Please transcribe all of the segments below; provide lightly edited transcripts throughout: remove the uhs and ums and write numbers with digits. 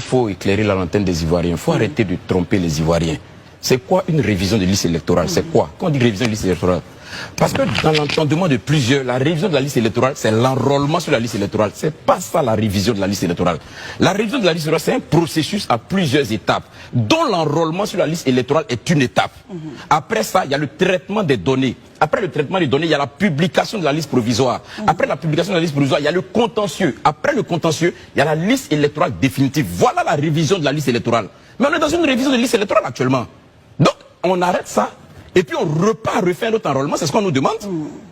faut éclairer la lanterne des Ivoiriens. Il faut arrêter de tromper les Ivoiriens. C'est quoi une révision de liste électorale? C'est quoi? Quand on dit révision de liste électorale, parce que dans l'entendement de plusieurs, la révision de la liste électorale, c'est l'enrôlement sur la liste électorale. C'est pas ça la révision de la liste électorale. La révision de la liste électorale, c'est un processus à plusieurs étapes, dont l'enrôlement sur la liste électorale est une étape. Après ça, il y a le traitement des données. Après le traitement des données, il y a la publication de la liste provisoire. Après la publication de la liste provisoire, il y a le contentieux. Après le contentieux, il y a la liste électorale définitive. Voilà la révision de la liste électorale. Mais on est dans une révision de liste électorale actuellement. Donc, on arrête ça. Et puis on repart refaire notre enrôlement, c'est ce qu'on nous demande.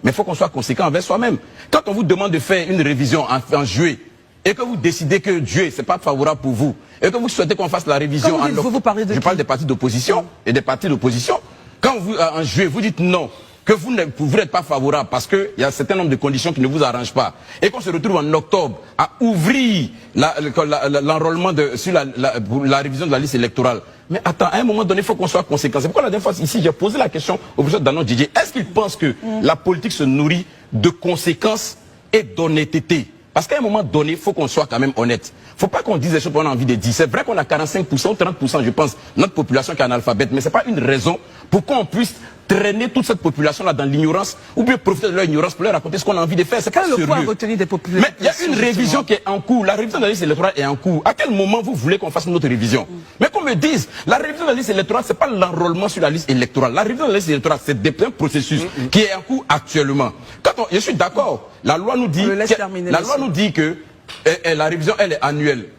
Mais il faut qu'on soit conséquent envers soi-même. Quand on vous demande de faire une révision en juillet, et que vous décidez que juillet, c'est pas favorable pour vous, et que vous souhaitez qu'on fasse la révision en octobre, je parle des partis d'opposition et des partis d'opposition. Quand vous, en juillet, vous dites non, que vous n'êtes pas favorable parce qu'il y a un certain nombre de conditions qui ne vous arrangent pas, et qu'on se retrouve en octobre à ouvrir l'enrôlement sur la révision de la liste électorale. Mais attends, à un moment donné, il faut qu'on soit conséquent. C'est pourquoi la dernière fois, ici, j'ai posé la question au professeur Danon Didier. Est-ce qu'il pense que la politique se nourrit de conséquences et d'honnêteté? Parce qu'à un moment donné, il faut qu'on soit quand même honnête. Il ne faut pas qu'on dise des choses qu'on a envie de dire. C'est vrai qu'on a 45% ou 30%, je pense, notre population qui est analphabète, mais ce n'est pas une raison pour qu'on puisse traîner toute cette population-là dans l'ignorance, ou bien profiter de leur ignorance pour leur raconter ce qu'on a envie de faire. C'est pas sérieux. Retenir des populations. Mais il y a une révision qui est en cours. La révision de la liste électorale est en cours. À quel moment vous voulez qu'on fasse une autre révision? Mais qu'on me dise, la révision de la liste électorale, c'est pas l'enrôlement sur la liste électorale. La révision de la liste électorale, c'est un processus qui est en cours actuellement. Je suis d'accord. La loi nous dit que la révision, elle est annuelle.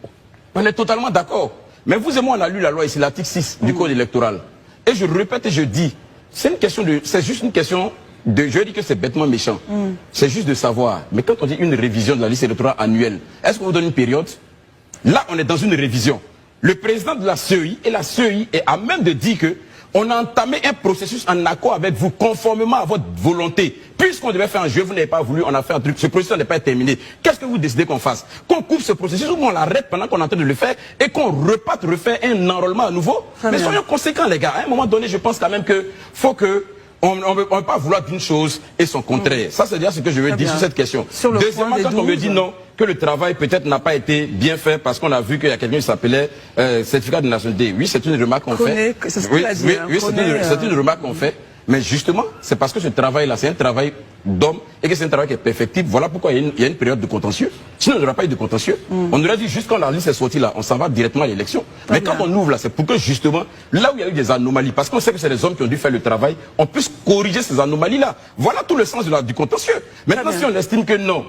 On est totalement d'accord. Mais vous et moi, on a lu la loi ici, l'article 6 du code électoral. Et je répète et je dis, c'est juste une question de, je dis que c'est bêtement méchant. C'est juste de savoir. Mais quand on dit une révision de la liste électorale annuelle, est-ce qu'on vous donne une période? Là, on est dans une révision. Le président de la CEI et la CEI est à même de dire que on a entamé un processus en accord avec vous, conformément à votre volonté. Puisqu'on devait faire un jeu, vous n'avez pas voulu, on a fait un truc, ce processus n'est pas terminé. Qu'est-ce que vous décidez qu'on fasse? Qu'on coupe ce processus ou qu'on l'arrête pendant qu'on est en train de le faire et qu'on reparte refaire un enrôlement à nouveau? Mais soyons conséquents, les gars. À un moment donné, je pense quand même que faut que on ne peut pas vouloir d'une chose et son contraire. Ça, c'est déjà ce que je veux dire sur cette question. Deuxièmement, quand on me dit non, que le travail peut-être n'a pas été bien fait parce qu'on a vu qu'il y a quelqu'un qui s'appelait certificat de nationalité. Oui, c'est une remarque qu'on fait. Oui, c'est une remarque qu'on fait. Mais justement, c'est parce que ce travail-là, c'est un travail d'homme et que c'est un travail qui est perfectible. Voilà pourquoi il y a une période de contentieux. Sinon, il n'y aura pas eu de contentieux. On aurait dit juste quand la liste est sortie là, on s'en va directement à l'élection. Mais quand on ouvre là, c'est pour que justement, là où il y a eu des anomalies, parce qu'on sait que c'est les hommes qui ont dû faire le travail, on puisse corriger ces anomalies-là. Voilà tout le sens du contentieux. Maintenant, si on estime que non,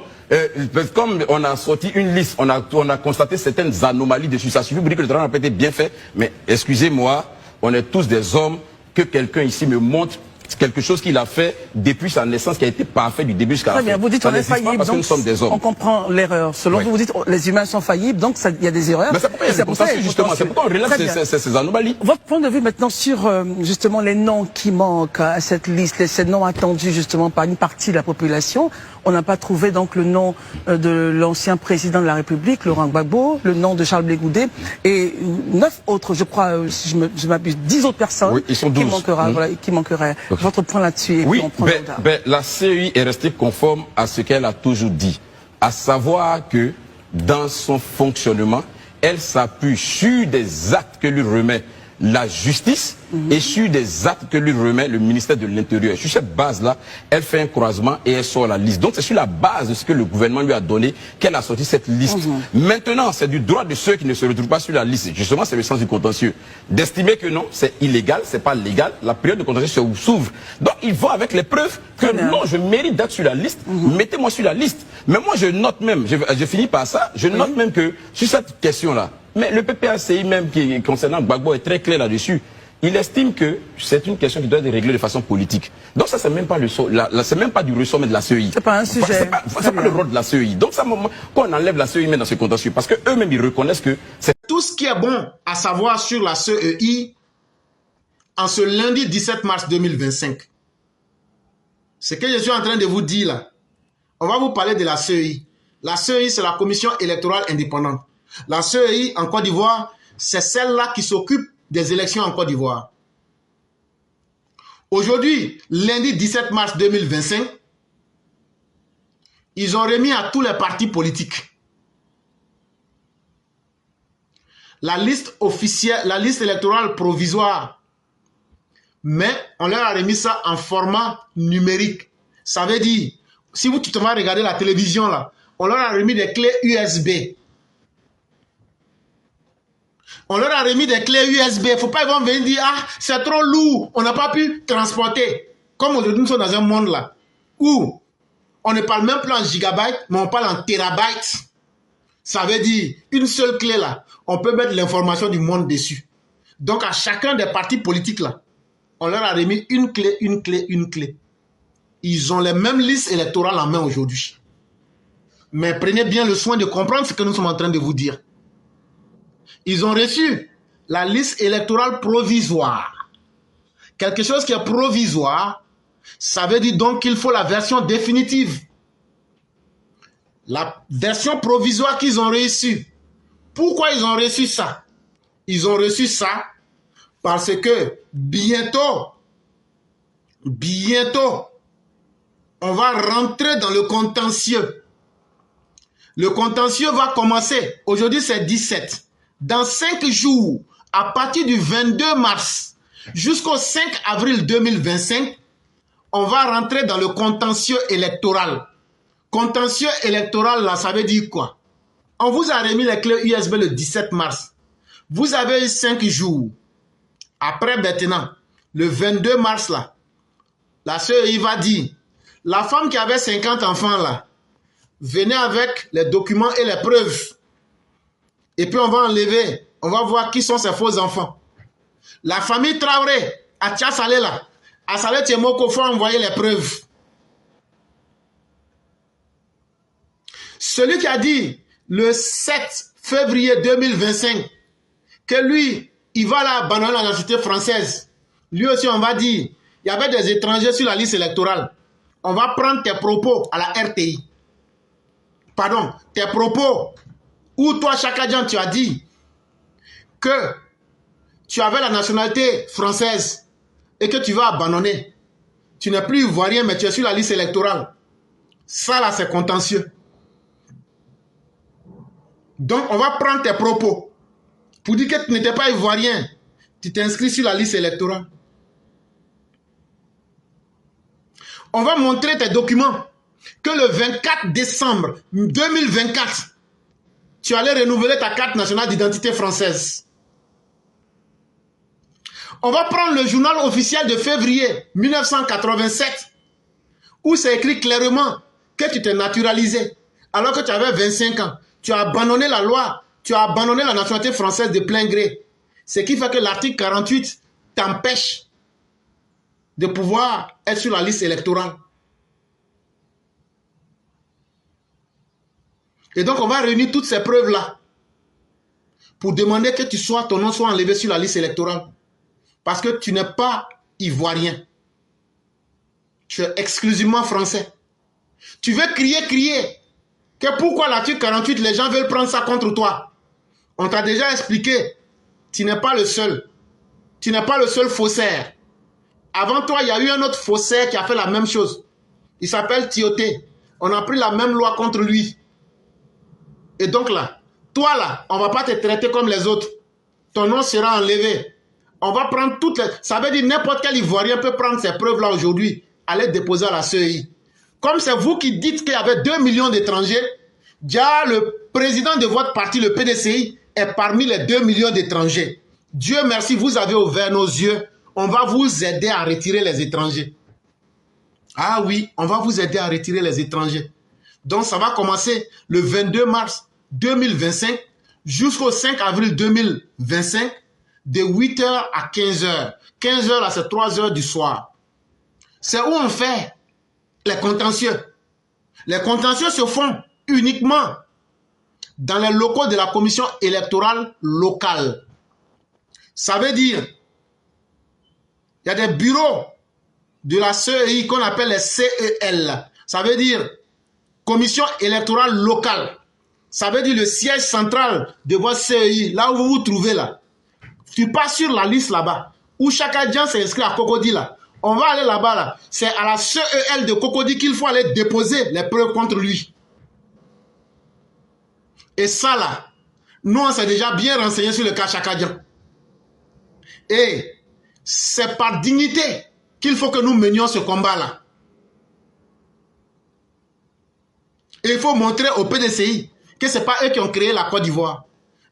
comme on a sorti une liste, on a constaté certaines anomalies dessus, ça suffit pour dire que le travail n'a pas été bien fait. Mais excusez-moi, on est tous des hommes. Que quelqu'un ici me montre quelque chose qu'il a fait depuis sa naissance qui a été parfait du début jusqu'à la fin. Très bien, vous dites on est faillible, parce que nous sommes des hommes. On comprend l'erreur. Selon vous, vous dites les humains sont faillibles, donc il y a des erreurs. Mais c'est pourquoi il y a des contentieux, justement. C'est pourquoi on relève ces anomalies. Votre point de vue maintenant sur justement les noms qui manquent à cette liste, ces noms attendus justement par une partie de la population. On n'a pas trouvé donc le nom de l'ancien président de la République, Laurent Gbagbo, le nom de Charles Blé Goudé et 9 autres, je crois, si je m'abuse, 10 autres personnes qui manqueraient. Votre point là-dessus. Oui, la CEI est restée conforme à ce qu'elle a toujours dit, à savoir que dans son fonctionnement, elle s'appuie sur des actes que lui remet la justice et sur des actes que lui remet le ministère de l'Intérieur. Sur cette base-là, elle fait un croisement et elle sort la liste. Donc c'est sur la base de ce que le gouvernement lui a donné qu'elle a sorti cette liste. Maintenant, c'est du droit de ceux qui ne se retrouvent pas sur la liste. Justement, c'est le sens du contentieux. D'estimer que non, c'est illégal, c'est pas légal, la période de contentieux s'ouvre. Donc ils vont avec les preuves que non, je mérite d'être sur la liste, mettez-moi sur la liste. Mais moi je note même, je finis par ça, je note même que sur cette question-là, mais le PPACI même qui concernant Gbagbo est très clair là-dessus. Il estime que c'est une question qui doit être réglée de façon politique. Donc ça, c'est même pas c'est même pas du ressort de la CEI. C'est pas un sujet. C'est pas le rôle de la CEI. Donc ça, quand on enlève la CEI même dans ce contentieux, parce que eux-mêmes ils reconnaissent que c'est tout ce qui est bon à savoir sur la CEI en ce lundi 17 mars 2025. Ce que je suis en train de vous dire là, on va vous parler de la CEI. La CEI, c'est la Commission électorale indépendante. La CEI en Côte d'Ivoire, c'est celle-là qui s'occupe des élections en Côte d'Ivoire. Aujourd'hui, lundi 17 mars 2025, ils ont remis à tous les partis politiques la liste officielle, la liste électorale provisoire. Mais on leur a remis ça en format numérique. Ça veut dire, si tu te vas regarder la télévision là, on leur a remis des clés USB. On leur a remis des clés USB. Il ne faut pas qu'ils vont venir dire, ah, c'est trop lourd, on n'a pas pu transporter. Comme aujourd'hui, nous sommes dans un monde là, où on ne parle même plus en gigabytes, mais on parle en terabytes. Ça veut dire, une seule clé là, on peut mettre l'information du monde dessus. Donc à chacun des partis politiques là, on leur a remis une clé, une clé, une clé. Ils ont les mêmes listes électorales en main aujourd'hui. Mais prenez bien le soin de comprendre ce que nous sommes en train de vous dire. Ils ont reçu la liste électorale provisoire. Quelque chose qui est provisoire, ça veut dire donc qu'il faut la version définitive. La version provisoire qu'ils ont reçue. Pourquoi ils ont reçu ça? Ils ont reçu ça parce que bientôt, on va rentrer dans le contentieux. Le contentieux va commencer. Aujourd'hui, c'est 17. Dans 5 jours, à partir du 22 mars jusqu'au 5 avril 2025, on va rentrer dans le contentieux électoral. Contentieux électoral, là, ça veut dire quoi? On vous a remis les clés USB le 17 mars. Vous avez eu 5 jours. Après, maintenant, le 22 mars, là, la CEI va dire, la femme qui avait 50 enfants, là, venez avec les documents et les preuves. Et puis, on va enlever, on va voir qui sont ces faux enfants. La famille Traoré, à Tchassalé, là, à Salé Tiemoko, il faut envoyer les preuves. Celui qui a dit le 7 février 2025 que lui, il va là abandonner la nationalité française. Lui aussi, on va dire, il y avait des étrangers sur la liste électorale. On va prendre tes propos à la RTI. Pardon, tes propos où toi, Chakadjan, tu as dit que tu avais la nationalité française et que tu vas abandonner. Tu n'es plus ivoirien, mais tu es sur la liste électorale. Ça, là, c'est contentieux. Donc, on va prendre tes propos pour dire que tu n'étais pas ivoirien. Tu t'inscris sur la liste électorale. On va montrer tes documents que le 24 décembre 2024, tu allais renouveler ta carte nationale d'identité française. On va prendre le journal officiel de février 1987 où c'est écrit clairement que tu t'es naturalisé alors que tu avais 25 ans. Tu as abandonné la loi, tu as abandonné la nationalité française de plein gré. Ce qui fait que l'article 48 t'empêche de pouvoir être sur la liste électorale. Et donc on va réunir toutes ces preuves-là pour demander que ton nom soit enlevé sur la liste électorale. Parce que tu n'es pas ivoirien. Tu es exclusivement français. Tu veux crier, que pourquoi l'article 48, les gens veulent prendre ça contre toi. On t'a déjà expliqué, tu n'es pas le seul. Tu n'es pas le seul faussaire. Avant toi, il y a eu un autre faussaire qui a fait la même chose. Il s'appelle Tioté. On a pris la même loi contre lui. Et donc là, toi là, on ne va pas te traiter comme les autres. Ton nom sera enlevé. On va prendre toutes les... Ça veut dire n'importe quel Ivoirien peut prendre ces preuves-là aujourd'hui, aller déposer à la CEI. Comme c'est vous qui dites qu'il y avait 2 millions d'étrangers, déjà le président de votre parti, le PDCI, est parmi les 2 millions d'étrangers. Dieu merci, vous avez ouvert nos yeux. On va vous aider à retirer les étrangers. Ah oui, on va vous aider à retirer les étrangers. Donc ça va commencer le 22 mars 2025 jusqu'au 5 avril 2025 de 8h à 15h. 15h là, c'est 3h du soir. C'est où on fait les contentieux. Les contentieux se font uniquement dans les locaux de la commission électorale locale. Ça veut dire, il y a des bureaux de la CEI qu'on appelle les CEL. Ça veut dire commission électorale locale. Ça veut dire le siège central de votre CEI, là où vous vous trouvez là. Tu passes sur la liste là-bas, où chaque agent s'est inscrit à Cocody là. On va aller là-bas là. C'est à la CEL de Cocody qu'il faut aller déposer les preuves contre lui. Et ça là, Nous, on s'est déjà bien renseigné sur le cas Chakadian. Et c'est par dignité qu'il faut que nous menions ce combat-là. Et il faut montrer au PDCI que ce n'est pas eux qui ont créé la Côte d'Ivoire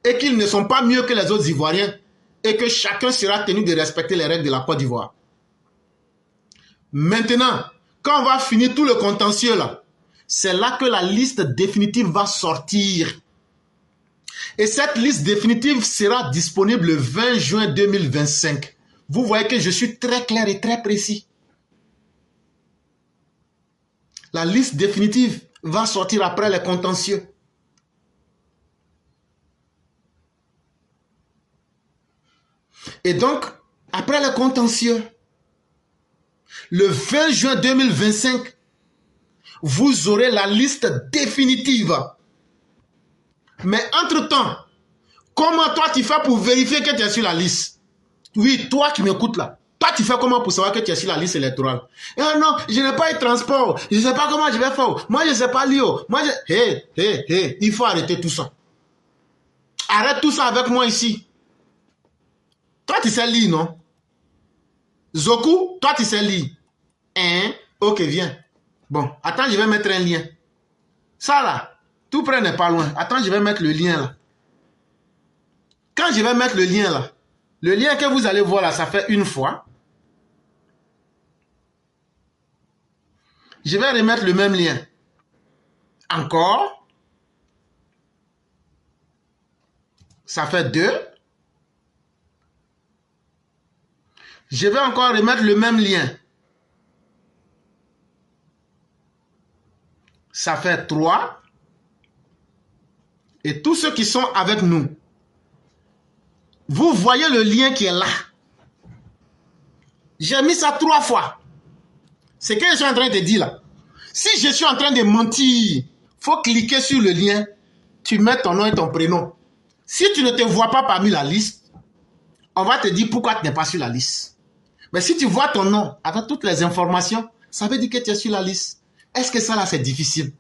et qu'ils ne sont pas mieux que les autres Ivoiriens et que chacun sera tenu de respecter les règles de la Côte d'Ivoire. Maintenant, quand on va finir tout le contentieux là, c'est là que la liste définitive va sortir. Et cette liste définitive sera disponible le 20 juin 2025. Vous voyez que je suis très clair et très précis. La liste définitive va sortir après les contentieux. Et donc, après les contentieux, le 20 juin 2025, vous aurez la liste définitive. Mais entre-temps, comment toi tu fais pour vérifier que tu es sur la liste? Oui, toi qui m'écoutes là. Toi tu fais comment pour savoir que tu es sur la liste électorale? Ah non, je n'ai pas eu de transport. Je ne sais pas comment je vais faire. Moi je ne sais pas lire. Moi je... il faut arrêter tout ça. Arrête tout ça avec moi ici. Toi tu sais lire, non? Zoku, toi tu sais lire. Hein? Ok, viens. Bon, attends, je vais mettre un lien. Ça là. Tout près n'est pas loin. Attends, je vais mettre le lien là. Quand je vais mettre le lien là, le lien que vous allez voir là, ça fait une fois. Je vais remettre le même lien. Encore. Ça fait 2. Je vais encore remettre le même lien. Ça fait 3. Et tous ceux qui sont avec nous, vous voyez le lien qui est là. J'ai mis ça 3 fois. C'est ce que je suis en train de dire là. Si je suis en train de mentir, il faut cliquer sur le lien. Tu mets ton nom et ton prénom. Si tu ne te vois pas parmi la liste, on va te dire pourquoi tu n'es pas sur la liste. Mais si tu vois ton nom avec toutes les informations, ça veut dire que tu es sur la liste. Est-ce que ça là c'est difficile?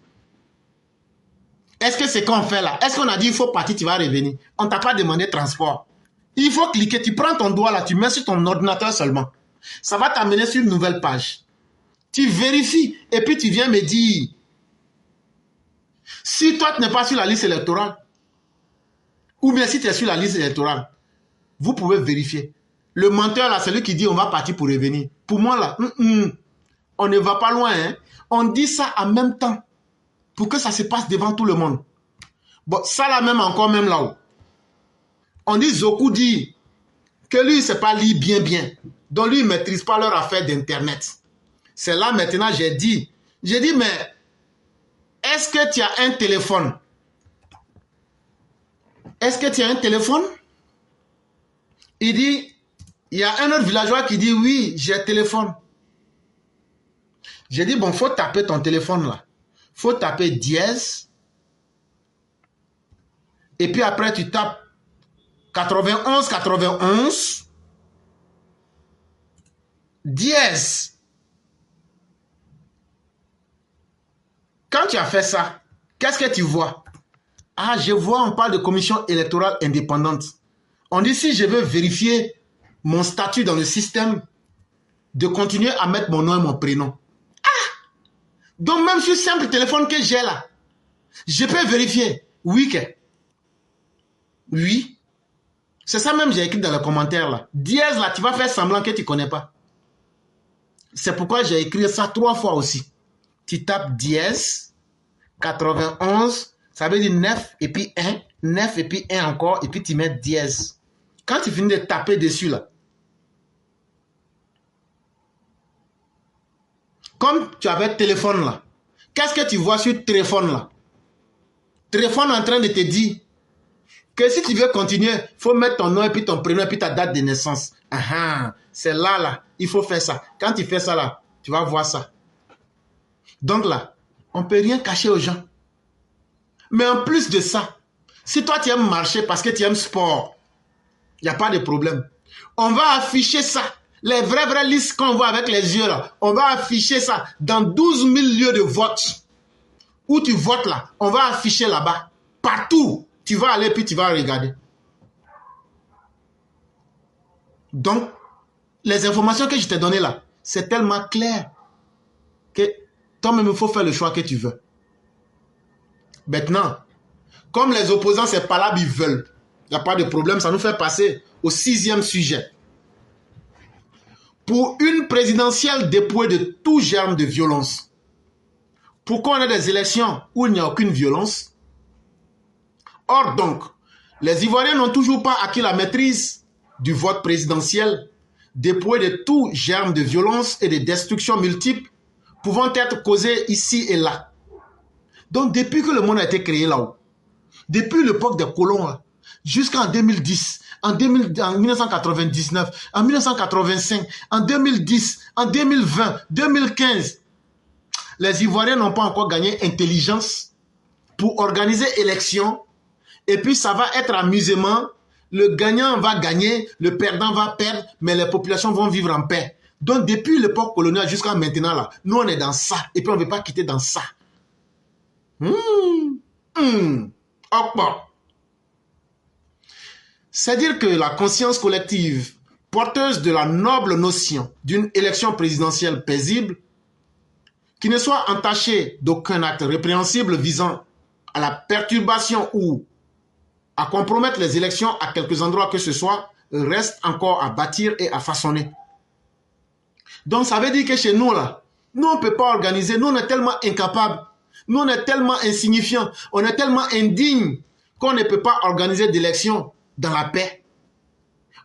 Est-ce que c'est qu'on fait là? Est-ce qu'on a dit il faut partir, tu vas revenir? On ne t'a pas demandé transport. Il faut cliquer, tu prends ton doigt là, tu mets sur ton ordinateur seulement. Ça va t'amener sur une nouvelle page. Tu vérifies et puis tu viens me dire si toi tu n'es pas sur la liste électorale ou bien si tu es sur la liste électorale, vous pouvez vérifier. Le menteur là, c'est lui qui dit on va partir pour revenir. Pour moi là, on ne va pas loin. Hein? On dit ça en même temps. Pour que ça se passe devant tout le monde. Bon, ça là même encore même là-haut. On dit Zoku dit que lui, il ne sait pas lire bien. Donc lui, il ne maîtrise pas leur affaire d'internet. C'est là maintenant, j'ai dit, mais est-ce que tu as un téléphone? Est-ce que tu as un téléphone? Il dit, il y a un autre villageois qui dit oui, j'ai un téléphone. J'ai dit, bon, il faut taper ton téléphone là. Il faut taper dièse. Et puis après, tu tapes 91 dièse. Quand tu as fait ça, qu'est-ce que tu vois? Ah, je vois, on parle de commission électorale indépendante. On dit si je veux vérifier mon statut dans le système, de continuer à mettre mon nom et mon prénom. Donc même sur simple téléphone que j'ai là, je peux vérifier. Oui. Oui. C'est ça même j'ai écrit dans les commentaires là. Dièse là, tu vas faire semblant que tu ne connais pas. C'est pourquoi j'ai écrit ça 3 fois aussi. Tu tapes dièse, 91, ça veut dire 9 et puis 1, 9 et puis 1 encore, et puis tu mets dièse. Quand tu finis de taper dessus là, comme tu avais téléphone là, qu'est-ce que tu vois sur téléphone là? Téléphone en train de te dire que si tu veux continuer, il faut mettre ton nom et puis ton prénom et puis ta date de naissance. C'est là, il faut faire ça. Quand tu fais ça là, tu vas voir ça. Donc là, on ne peut rien cacher aux gens. Mais en plus de ça, si toi tu aimes marcher parce que tu aimes sport, il n'y a pas de problème. On va afficher ça. Les vraies listes qu'on voit avec les yeux là, on va afficher ça dans 12 000 lieux de vote. Où tu votes là, on va afficher là-bas. Partout. Tu vas aller puis tu vas regarder. Donc, les informations que je t'ai données là, c'est tellement clair que toi-même, il faut faire le choix que tu veux. Maintenant, comme les opposants, c'est pas là, ils veulent. Il n'y a pas de problème, ça nous fait passer au 6e sujet. Pour une présidentielle dépouillée de tout germe de violence, pourquoi on a des élections où il n'y a aucune violence? Or donc, les Ivoiriens n'ont toujours pas acquis la maîtrise du vote présidentiel, dépouillé de tout germe de violence et de destruction multiples pouvant être causées ici et là. Donc, depuis que le monde a été créé là-haut, depuis l'époque des colons, jusqu'en 2010, en 1999, en 1985, en 2010, en 2020, 2015, les Ivoiriens n'ont pas encore gagné intelligence pour organiser élection. Et puis ça va être amusement. Le gagnant va gagner, le perdant va perdre, mais les populations vont vivre en paix. Donc depuis l'époque coloniale jusqu'à maintenant, là, nous on est dans ça. Et puis on ne veut pas quitter dans ça. C'est-à-dire que la conscience collective, porteuse de la noble notion d'une élection présidentielle paisible, qui ne soit entachée d'aucun acte répréhensible visant à la perturbation ou à compromettre les élections à quelques endroits que ce soit, reste encore à bâtir et à façonner. Donc ça veut dire que chez nous, là, nous on ne peut pas organiser, nous on est tellement incapables, nous on est tellement insignifiants, on est tellement indignes qu'on ne peut pas organiser d'élections dans la paix.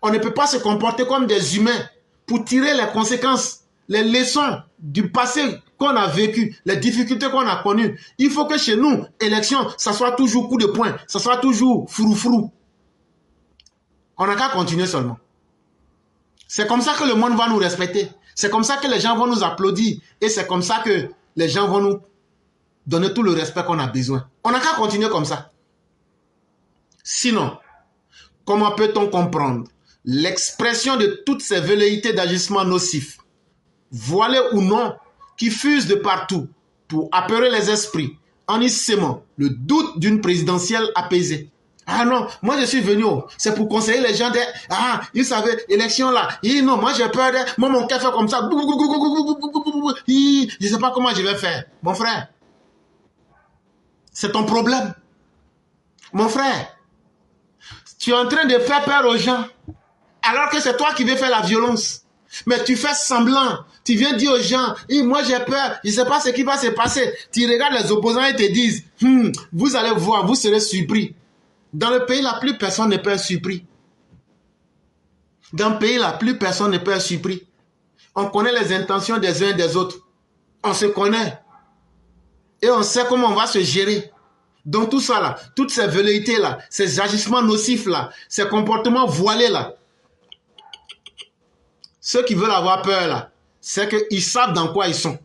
On ne peut pas se comporter comme des humains pour tirer les conséquences, les leçons du passé qu'on a vécu, les difficultés qu'on a connues. Il faut que chez nous, élection, ça soit toujours coup de poing, ça soit toujours frou-frou. On n'a qu'à continuer seulement. C'est comme ça que le monde va nous respecter. C'est comme ça que les gens vont nous applaudir. Et c'est comme ça que les gens vont nous donner tout le respect qu'on a besoin. On n'a qu'à continuer comme ça. Sinon, comment peut-on comprendre l'expression de toutes ces velléités d'agissement nocifs, voilés ou non, qui fusent de partout pour apeurer les esprits en y sémant le doute d'une présidentielle apaisée? Ah non, moi je suis venu, c'est pour conseiller les gens de... Ah, ils savaient, élection là. Non, moi j'ai peur de... Moi mon cœur fait comme ça. Je ne sais pas comment je vais faire. Mon frère, c'est ton problème. Mon frère, tu es en train de faire peur aux gens, alors que c'est toi qui veux faire la violence. Mais tu fais semblant. Tu viens dire aux gens, moi j'ai peur, je ne sais pas ce qui va se passer. Tu regardes les opposants et te disent, vous allez voir, vous serez surpris. Dans le pays, là, plus personne ne peut être surpris. Dans le pays, là, plus personne ne peut être surpris. On connaît les intentions des uns et des autres. On se connaît. Et on sait comment on va se gérer. Donc tout ça, là, toutes ces velléités, là, ces agissements nocifs, là, ces comportements voilés, là, ceux qui veulent avoir peur, là, c'est qu'ils savent dans quoi ils sont.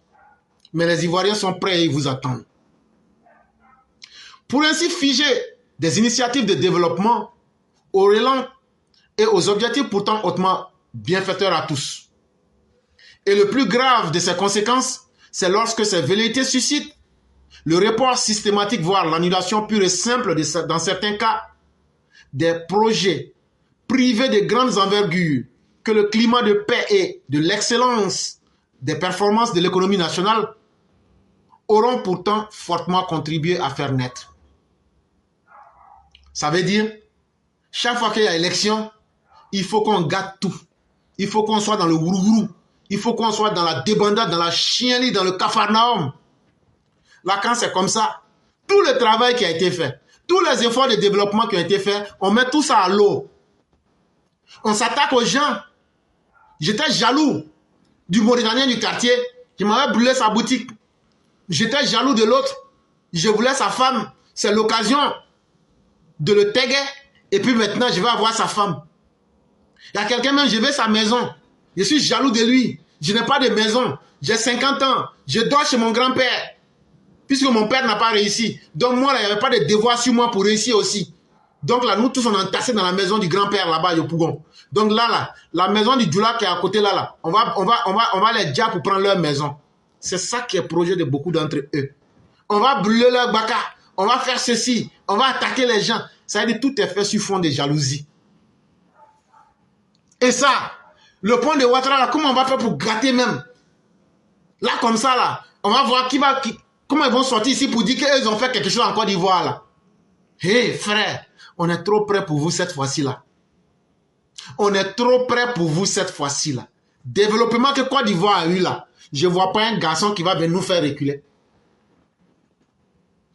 Mais les Ivoiriens sont prêts et ils vous attendent. Pour ainsi figer des initiatives de développement au relent et aux objectifs pourtant hautement bienfaiteurs à tous. Et le plus grave de ces conséquences, c'est lorsque ces velléités suscitent le report systématique, voire l'annulation pure et simple, dans certains cas, des projets privés de grandes envergures que le climat de paix et de l'excellence des performances de l'économie nationale auront pourtant fortement contribué à faire naître. Ça veut dire, chaque fois qu'il y a élection, il faut qu'on gâte tout. Il faut qu'on soit dans le gourou. Il faut qu'on soit dans la débandade, dans la chienlit, dans le capharnaüm. Là, quand c'est comme ça, tout le travail qui a été fait, tous les efforts de développement qui ont été faits, on met tout ça à l'eau. On s'attaque aux gens. J'étais jaloux du Mauritanien du quartier. Je m'avais brûlé sa boutique. J'étais jaloux de l'autre. Je voulais sa femme. C'est l'occasion de le taguer. Et puis maintenant, je vais avoir sa femme. Il y a quelqu'un même, je veux sa maison. Je suis jaloux de lui. Je n'ai pas de maison. J'ai 50 ans. Je dors chez mon grand-père. Puisque mon père n'a pas réussi. Donc moi, là, il n'y avait pas de devoir sur moi pour réussir aussi. Donc là, nous tous, on est entassés dans la maison du grand-père là-bas, au Pougon. Donc là, la maison du Djoula qui est à côté là, on va les dire pour prendre leur maison. C'est ça qui est le projet de beaucoup d'entre eux. On va brûler leur baka. On va faire ceci. On va attaquer les gens. Ça veut dire tout est fait sur fond de jalousie. Et ça, le point de Ouattara, là, comment on va faire pour gratter même? Là, comme ça, là, on va voir comment ils vont sortir ici pour dire qu'ils ont fait quelque chose en Côte d'Ivoire, là. Hé, frère, on est trop près pour vous cette fois-ci, là. On est trop près pour vous cette fois-ci, là. Développement que Côte d'Ivoire a eu, là. Je ne vois pas un garçon qui va venir nous faire reculer.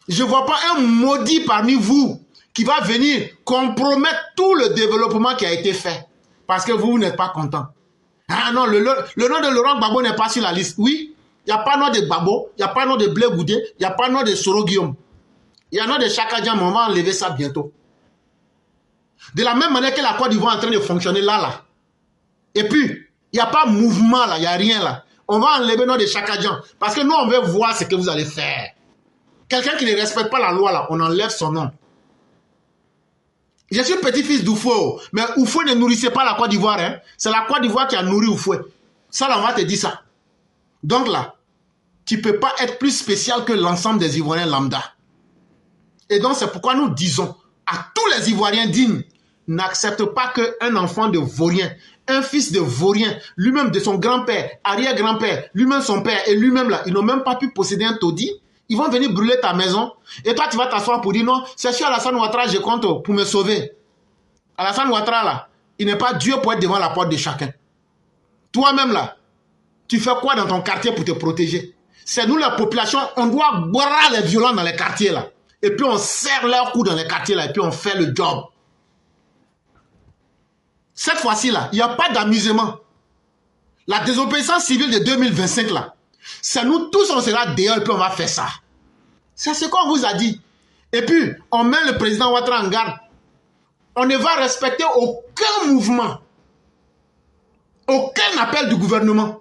Je ne vois pas un maudit parmi vous qui va venir compromettre tout le développement qui a été fait. Parce que vous n'êtes pas content. Ah non, le nom de Laurent Gbagbo n'est pas sur la liste. Oui, il n'y a pas nom de Gbagbo, il n'y a pas nom de Blé Goudé, il n'y a pas nom de Soro Guillaume. Il y a nom de Chaka Diam, on va enlever ça bientôt. De la même manière que la Côte d'Ivoire est en train de fonctionner là. Et puis, il n'y a pas mouvement là, il n'y a rien là. On va enlever le nom de Chaka Diam. Parce que nous, on veut voir ce que vous allez faire. Quelqu'un qui ne respecte pas la loi là, on enlève son nom. Je suis petit-fils d'Oufoué, mais Oufoué ne nourrissait pas la Côte d'Ivoire. Hein. C'est la Côte d'Ivoire qui a nourri Oufoué. Ça, là, on va te dire ça. Donc là, tu ne peux pas être plus spécial que l'ensemble des Ivoiriens lambda. Et donc, c'est pourquoi nous disons à tous les Ivoiriens dignes, n'accepte pas qu'un enfant de vaurien, un fils de vaurien, lui-même de son grand-père, arrière-grand-père, lui-même son père et lui-même là, ils n'ont même pas pu posséder un taudis. Ils vont venir brûler ta maison. Et toi, tu vas t'asseoir pour dire non, c'est sur Alassane Ouattara, je compte pour me sauver. Alassane Ouattara, là, il n'est pas Dieu pour être devant la porte de chacun. Toi-même, là, tu fais quoi dans ton quartier pour te protéger? C'est nous, la population, on doit boire les violents dans les quartiers, là. Et puis, on serre leurs coups dans les quartiers, là, et puis on fait le job. Cette fois-ci, là, il n'y a pas d'amusement. La désobéissance civile de 2025, là, c'est nous tous, on sera dehors et puis on va faire ça. C'est ce qu'on vous a dit. Et puis, on met le président Ouattara en garde. On ne va respecter aucun mouvement. Aucun appel du gouvernement.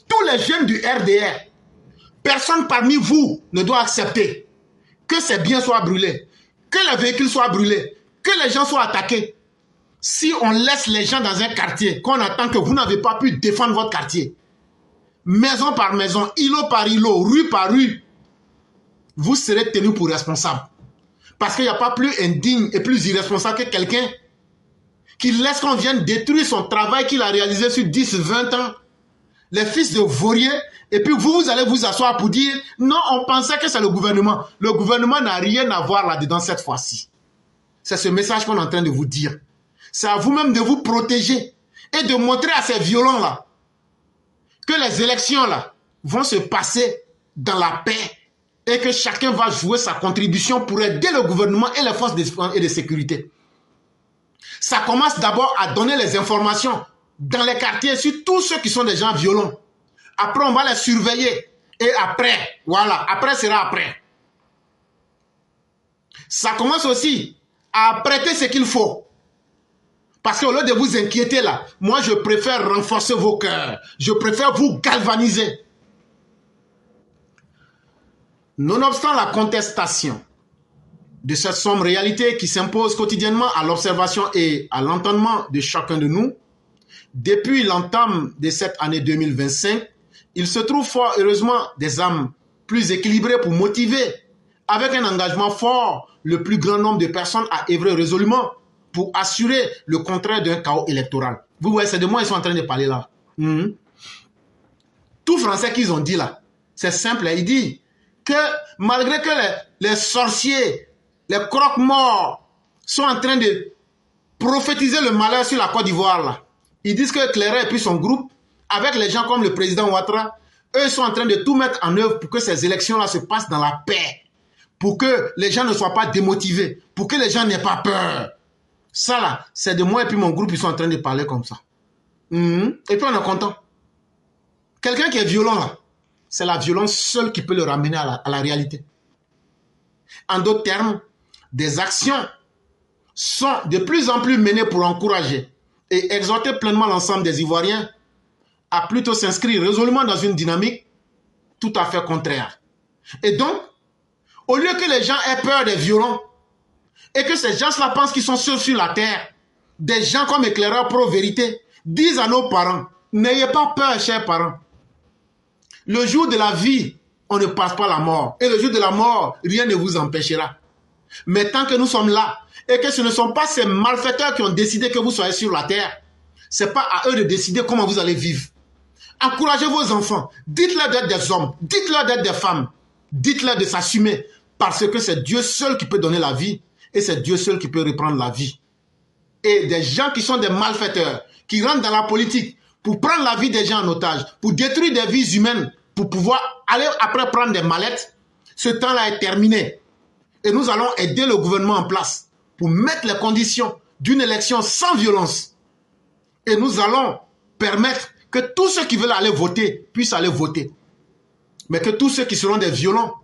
Tous les jeunes du RDR, personne parmi vous ne doit accepter que ces biens soient brûlés, que les véhicules soient brûlés, que les gens soient attaqués. Si on laisse les gens dans un quartier, qu'on attend que vous n'avez pas pu défendre votre quartier, maison par maison, îlot par îlot, rue par rue, vous serez tenu pour responsable. Parce qu'il n'y a pas plus indigne et plus irresponsable que quelqu'un qui laisse qu'on vienne détruire son travail qu'il a réalisé sur 10, 20 ans. Les fils de vauriens, et puis vous allez vous asseoir pour dire non, on pensait que c'est le gouvernement. Le gouvernement n'a rien à voir là-dedans cette fois-ci. C'est ce message qu'on est en train de vous dire. C'est à vous-même de vous protéger et de montrer à ces violents-là que les élections là vont se passer dans la paix et que chacun va jouer sa contribution pour aider le gouvernement et les forces de défense et de sécurité. Ça commence d'abord à donner les informations dans les quartiers sur tous ceux qui sont des gens violents. Après, on va les surveiller. Et après, voilà, après sera après. Ça commence aussi à prêter ce qu'il faut. Parce qu'au lieu de vous inquiéter là, moi je préfère renforcer vos cœurs. Je préfère vous galvaniser. Nonobstant la contestation de cette sombre réalité qui s'impose quotidiennement à l'observation et à l'entendement de chacun de nous, depuis l'entame de cette année 2025, il se trouve fort heureusement des âmes plus équilibrées pour motiver, avec un engagement fort, le plus grand nombre de personnes à œuvrer résolument pour assurer le contraire d'un chaos électoral. Vous voyez, c'est de moi ils sont en train de parler là. Tout français qu'ils ont dit là, c'est simple, il dit que malgré que les sorciers, les croque-morts sont en train de prophétiser le malheur sur la Côte d'Ivoire là, ils disent que Clairet et puis son groupe, avec les gens comme le président Ouattara, eux sont en train de tout mettre en œuvre pour que ces élections-là se passent dans la paix, pour que les gens ne soient pas démotivés, pour que les gens n'aient pas peur. Ça là, c'est de moi et puis mon groupe, ils sont en train de parler comme ça. Et puis on est content. Quelqu'un qui est violent là, c'est la violence seule qui peut le ramener à la réalité. En d'autres termes, des actions sont de plus en plus menées pour encourager et exhorter pleinement l'ensemble des Ivoiriens à plutôt s'inscrire résolument dans une dynamique tout à fait contraire. Et donc, au lieu que les gens aient peur des violents et que ces gens-là pensent qu'ils sont seuls sur la terre, des gens comme Éclaireur Pro-Vérité disent à nos parents, n'ayez pas peur, chers parents. Le jour de la vie, on ne passe pas la mort. Et le jour de la mort, rien ne vous empêchera. Mais tant que nous sommes là, et que ce ne sont pas ces malfaiteurs qui ont décidé que vous soyez sur la terre, ce n'est pas à eux de décider comment vous allez vivre. Encouragez vos enfants, dites-leur d'être des hommes, dites-leur d'être des femmes, dites-leur de s'assumer, parce que c'est Dieu seul qui peut donner la vie, et c'est Dieu seul qui peut reprendre la vie. Et des gens qui sont des malfaiteurs, qui rentrent dans la politique pour prendre la vie des gens en otage, pour détruire des vies humaines, pour pouvoir aller après prendre des mallettes, ce temps-là est terminé. Et nous allons aider le gouvernement en place pour mettre les conditions d'une élection sans violence. Et nous allons permettre que tous ceux qui veulent aller voter puissent aller voter. Mais que tous ceux qui seront des violents,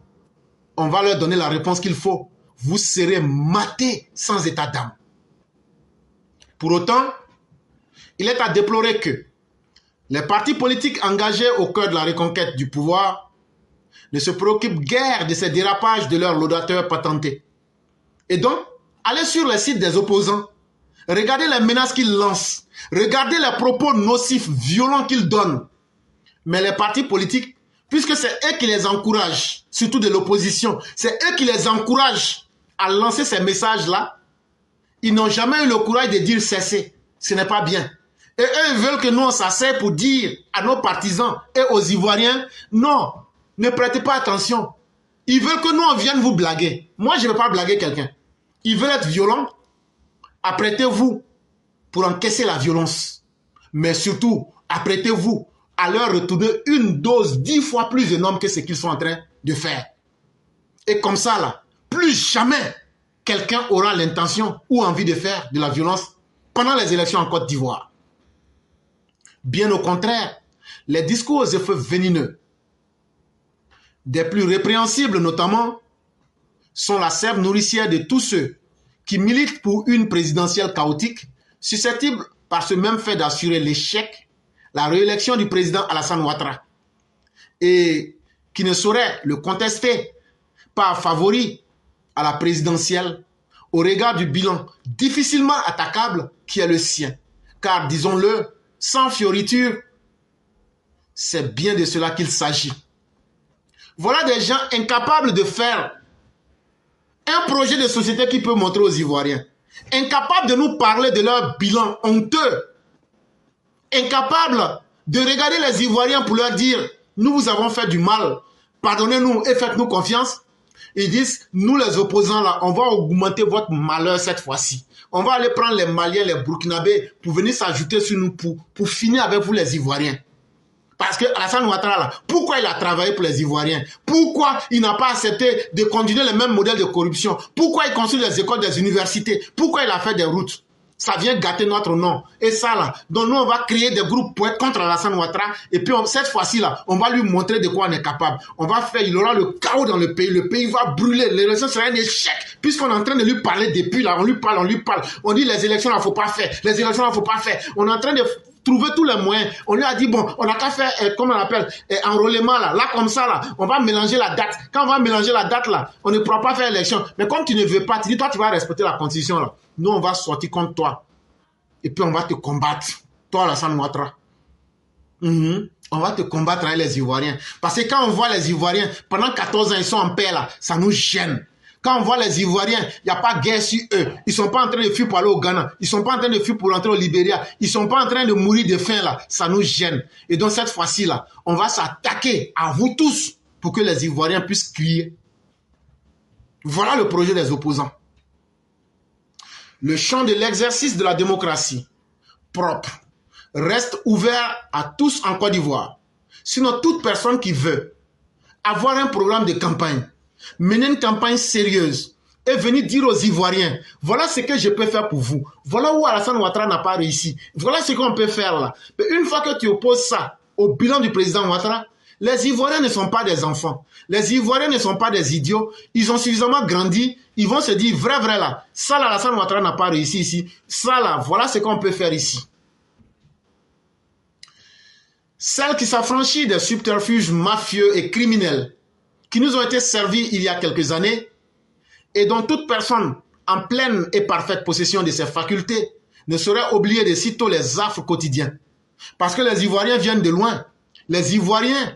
on va leur donner la réponse qu'il faut. Vous serez matés sans état d'âme. Pour autant, il est à déplorer que les partis politiques engagés au cœur de la reconquête du pouvoir ne se préoccupent guère de ces dérapages de leurs laudateurs patentés. Et donc, allez sur les sites des opposants, regardez les menaces qu'ils lancent, regardez les propos nocifs, violents qu'ils donnent. Mais les partis politiques, puisque c'est eux qui les encouragent, surtout de l'opposition, c'est eux qui les encouragent à lancer ces messages-là, ils n'ont jamais eu le courage de dire cessez, ce n'est pas bien. Et eux, ils veulent que nous, on s'asseye pour dire à nos partisans et aux Ivoiriens, non, ne prêtez pas attention. Ils veulent que nous, on vienne vous blaguer. Moi, je ne veux pas blaguer quelqu'un. Ils veulent être violents. Apprêtez-vous pour encaisser la violence. Mais surtout, apprêtez-vous à leur retourner une dose 10 fois plus énorme que ce qu'ils sont en train de faire. Et comme ça, là, plus jamais quelqu'un aura l'intention ou envie de faire de la violence pendant les élections en Côte d'Ivoire. Bien au contraire, les discours aux effets venimeux, des plus répréhensibles notamment, sont la sève nourricière de tous ceux qui militent pour une présidentielle chaotique, susceptible par ce même fait d'assurer l'échec, la réélection du président Alassane Ouattara, et qui ne saurait le contester par favori à la présidentielle au regard du bilan difficilement attaquable qui est le sien. Car, disons-le, sans fioriture, c'est bien de cela qu'il s'agit. Voilà des gens incapables de faire un projet de société qui peut montrer aux Ivoiriens. Incapables de nous parler de leur bilan honteux. Incapables de regarder les Ivoiriens pour leur dire « Nous vous avons fait du mal, pardonnez-nous et faites-nous confiance ». Ils disent « Nous les opposants là, on va augmenter votre malheur cette fois-ci. On va aller prendre les Maliens, les Burkinabés pour venir s'ajouter sur nous pour finir avec vous les Ivoiriens. » Parce que Alassane Ouattara, là, pourquoi il a travaillé pour les Ivoiriens? Pourquoi il n'a pas accepté de continuer le même modèle de corruption? Pourquoi il construit les écoles des universités? Pourquoi il a fait des routes? Ça vient gâter notre nom. Et ça, là, donc nous, on va créer des groupes pour être contre Alassane Ouattara. Et puis, cette fois-ci, là, on va lui montrer de quoi on est capable. On va faire, il aura le chaos dans le pays. Le pays va brûler. L'élection sera un échec. Puisqu'on est en train de lui parler depuis, là, on lui parle. On dit les élections, là, faut pas faire. Les élections, là, faut pas faire. On est en train de trouver tous les moyens. On lui a dit, bon, on n'a qu'à faire, comment on appelle, enrôlement, là. Là, comme ça, là, on va mélanger la date. Quand on va mélanger la date, là, on ne pourra pas faire l'élection. Mais comme tu ne veux pas, tu dis, toi, tu vas respecter la constitution, là. Nous, on va sortir contre toi. Et puis, on va te combattre. Toi, Alassane Ouattara. On va te combattre avec les Ivoiriens. Parce que quand on voit les Ivoiriens, pendant 14 ans, ils sont en paix, là, ça nous gêne. Quand on voit les Ivoiriens, il n'y a pas de guerre sur eux. Ils ne sont pas en train de fuir pour aller au Ghana. Ils ne sont pas en train de fuir pour rentrer au Libéria. Ils ne sont pas en train de mourir de faim, là. Ça nous gêne. Et donc, cette fois-ci, là, on va s'attaquer à vous tous pour que les Ivoiriens puissent crier. Voilà le projet des opposants. Le champ de l'exercice de la démocratie propre reste ouvert à tous en Côte d'Ivoire. Sinon, toute personne qui veut avoir un programme de campagne, mener une campagne sérieuse et venir dire aux Ivoiriens, voilà ce que je peux faire pour vous. Voilà où Alassane Ouattara n'a pas réussi. Voilà ce qu'on peut faire là. Mais une fois que tu opposes ça au bilan du président Ouattara, les Ivoiriens ne sont pas des enfants. Les Ivoiriens ne sont pas des idiots. Ils ont suffisamment grandi. Ils vont se dire, vrai là, ça là, Alassane Ouattara n'a pas réussi ici. Ça là, voilà ce qu'on peut faire ici. Celle qui s'affranchit des subterfuges mafieux et criminels qui nous ont été servis il y a quelques années et dont toute personne en pleine et parfaite possession de ses facultés ne saurait oublier de sitôt les affres quotidiens. Parce que les Ivoiriens viennent de loin. Les Ivoiriens,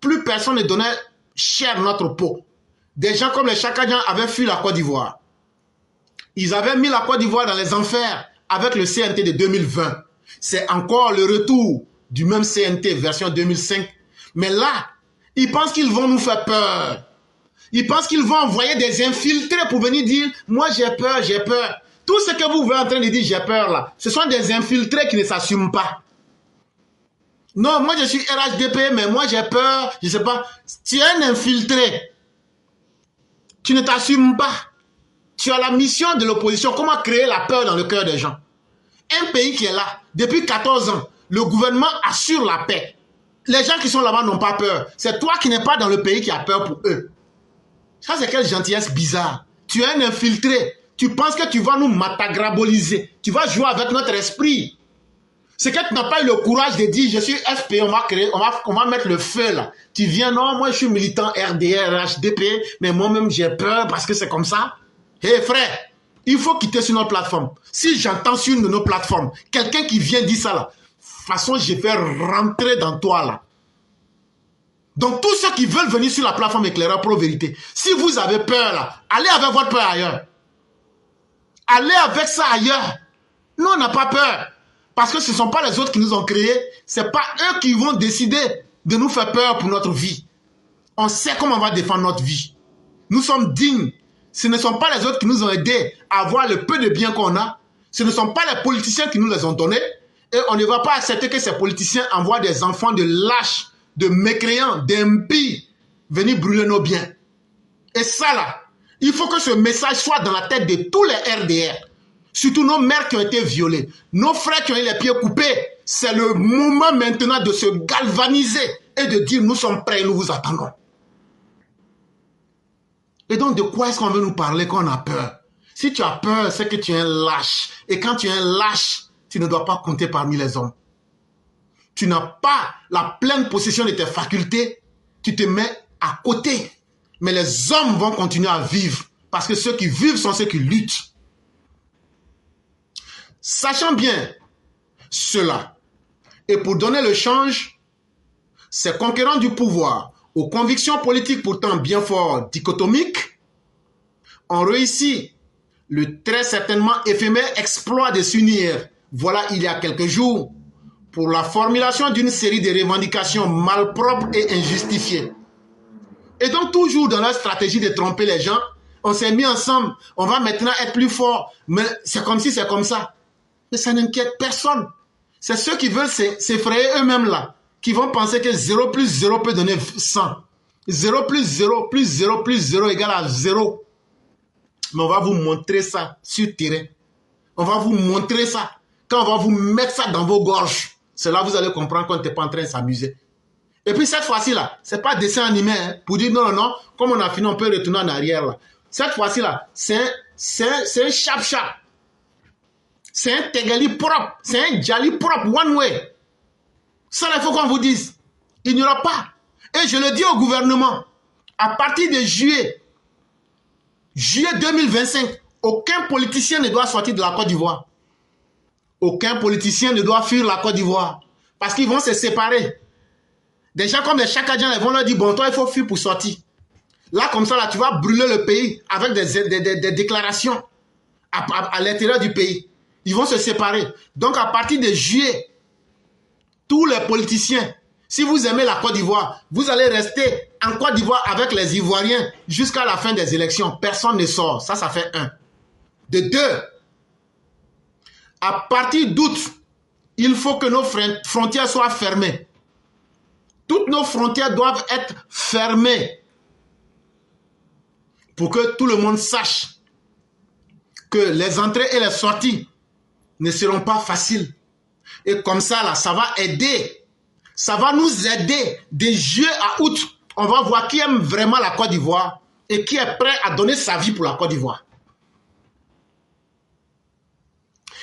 plus personne ne donnait cher notre peau. des gens comme les Chakadjan avaient fui la Côte d'Ivoire. Ils avaient mis la Côte d'Ivoire dans les enfers avec le CNT de 2020. C'est encore le retour du même CNT version 2005. Mais là, ils pensent qu'ils vont nous faire peur. Ils pensent qu'ils vont envoyer des infiltrés pour venir dire « Moi, j'ai peur, j'ai peur. » Tout ce que vous êtes en train de dire « J'ai peur » là, ce sont des infiltrés qui ne s'assument pas. Non, moi, je suis RHDP, mais moi, j'ai peur. Je ne sais pas. Tu es un infiltré. Tu ne t'assumes pas. Tu as la mission de l'opposition. Comment créer la peur dans le cœur des gens? Un pays qui est là, depuis 14 ans, le gouvernement assure la paix. Les gens qui sont là-bas n'ont pas peur. C'est toi qui n'es pas dans le pays qui a peur pour eux. Ça, c'est quelle gentillesse bizarre. Tu es un infiltré. Tu penses que tu vas nous matagraboliser. Tu vas jouer avec notre esprit. C'est que tu n'as pas eu le courage de dire, je suis FP, on va créer, on va mettre le feu là. Tu viens, non, moi je suis militant RDR, HDP, mais moi-même j'ai peur parce que c'est comme ça. Hé frère, il faut quitter sur notre plateforme. Si j'entends sur une de nos plateformes, quelqu'un qui vient dire ça là, de toute façon je vais rentrer dans toi là. Donc tous ceux qui veulent venir sur la plateforme Éclaireur Pro Vérité, si vous avez peur là, allez avec votre peur ailleurs. Allez avec ça ailleurs. Nous on n'a pas peur. Parce que ce ne sont pas les autres qui nous ont créés. Ce n'est pas eux qui vont décider de nous faire peur pour notre vie. On sait comment on va défendre notre vie. Nous sommes dignes. Ce ne sont pas les autres qui nous ont aidés à avoir le peu de biens qu'on a. Ce ne sont pas les politiciens qui nous les ont donnés. Et on ne va pas accepter que ces politiciens envoient des enfants de lâches, de mécréants, d'impies venir brûler nos biens. Et ça là, il faut que ce message soit dans la tête de tous les RDR. Surtout nos mères qui ont été violées, nos frères qui ont eu les pieds coupés. C'est le moment maintenant de se galvaniser et de dire nous sommes prêts, nous vous attendons. Et donc de quoi est-ce qu'on veut nous parler quand on a peur? Si tu as peur, c'est que tu es un lâche. Et quand tu es un lâche, tu ne dois pas compter parmi les hommes. Tu n'as pas la pleine possession de tes facultés, tu te mets à côté. Mais les hommes vont continuer à vivre parce que ceux qui vivent sont ceux qui luttent. Sachant bien cela, et pour donner le change, ces conquérants du pouvoir, aux convictions politiques pourtant bien fort dichotomiques, ont réussi le très certainement éphémère exploit de s'unir, voilà il y a quelques jours, pour la formulation d'une série de revendications malpropres et injustifiées. Et donc toujours dans leur stratégie de tromper les gens, on s'est mis ensemble, on va maintenant être plus fort, mais c'est comme si c'est comme ça. Mais ça n'inquiète personne. C'est ceux qui veulent s'effrayer eux-mêmes là, qui vont penser que 0 plus 0 peut donner 100. 0 plus 0 plus 0 plus 0 égale à 0. Mais on va vous montrer ça sur terrain. On va vous montrer ça. Quand on va vous mettre ça dans vos gorges, c'est là que vous allez comprendre qu'on n'était pas en train de s'amuser. Et puis cette fois-ci là, c'est pas dessin animé hein, pour dire non, non, non, comme on a fini, on peut retourner en arrière là. Cette fois-ci là, c'est un chap-chap. C'est un Tegali propre, c'est un Djali propre, one way. Ça, il faut qu'on vous dise. Il n'y aura pas. Et je le dis au gouvernement, à partir de juillet 2025, aucun politicien ne doit sortir de la Côte d'Ivoire. Aucun politicien ne doit fuir la Côte d'Ivoire. Parce qu'ils vont se séparer. Des gens comme les Chakadjan, ils vont leur dire, bon, toi, il faut fuir pour sortir. Là, comme ça, là, tu vas brûler le pays avec des déclarations à l'intérieur du pays. Ils vont se séparer. Donc, à partir de juillet, tous les politiciens, si vous aimez la Côte d'Ivoire, vous allez rester en Côte d'Ivoire avec les Ivoiriens jusqu'à la fin des élections. Personne ne sort. Ça fait 1. De 2, à partir d'août, il faut que nos frontières soient fermées. Toutes nos frontières doivent être fermées pour que tout le monde sache que les entrées et les sorties ne seront pas faciles. Et comme ça, là, ça va aider. Ça va nous aider de juillet à août. On va voir qui aime vraiment la Côte d'Ivoire et qui est prêt à donner sa vie pour la Côte d'Ivoire.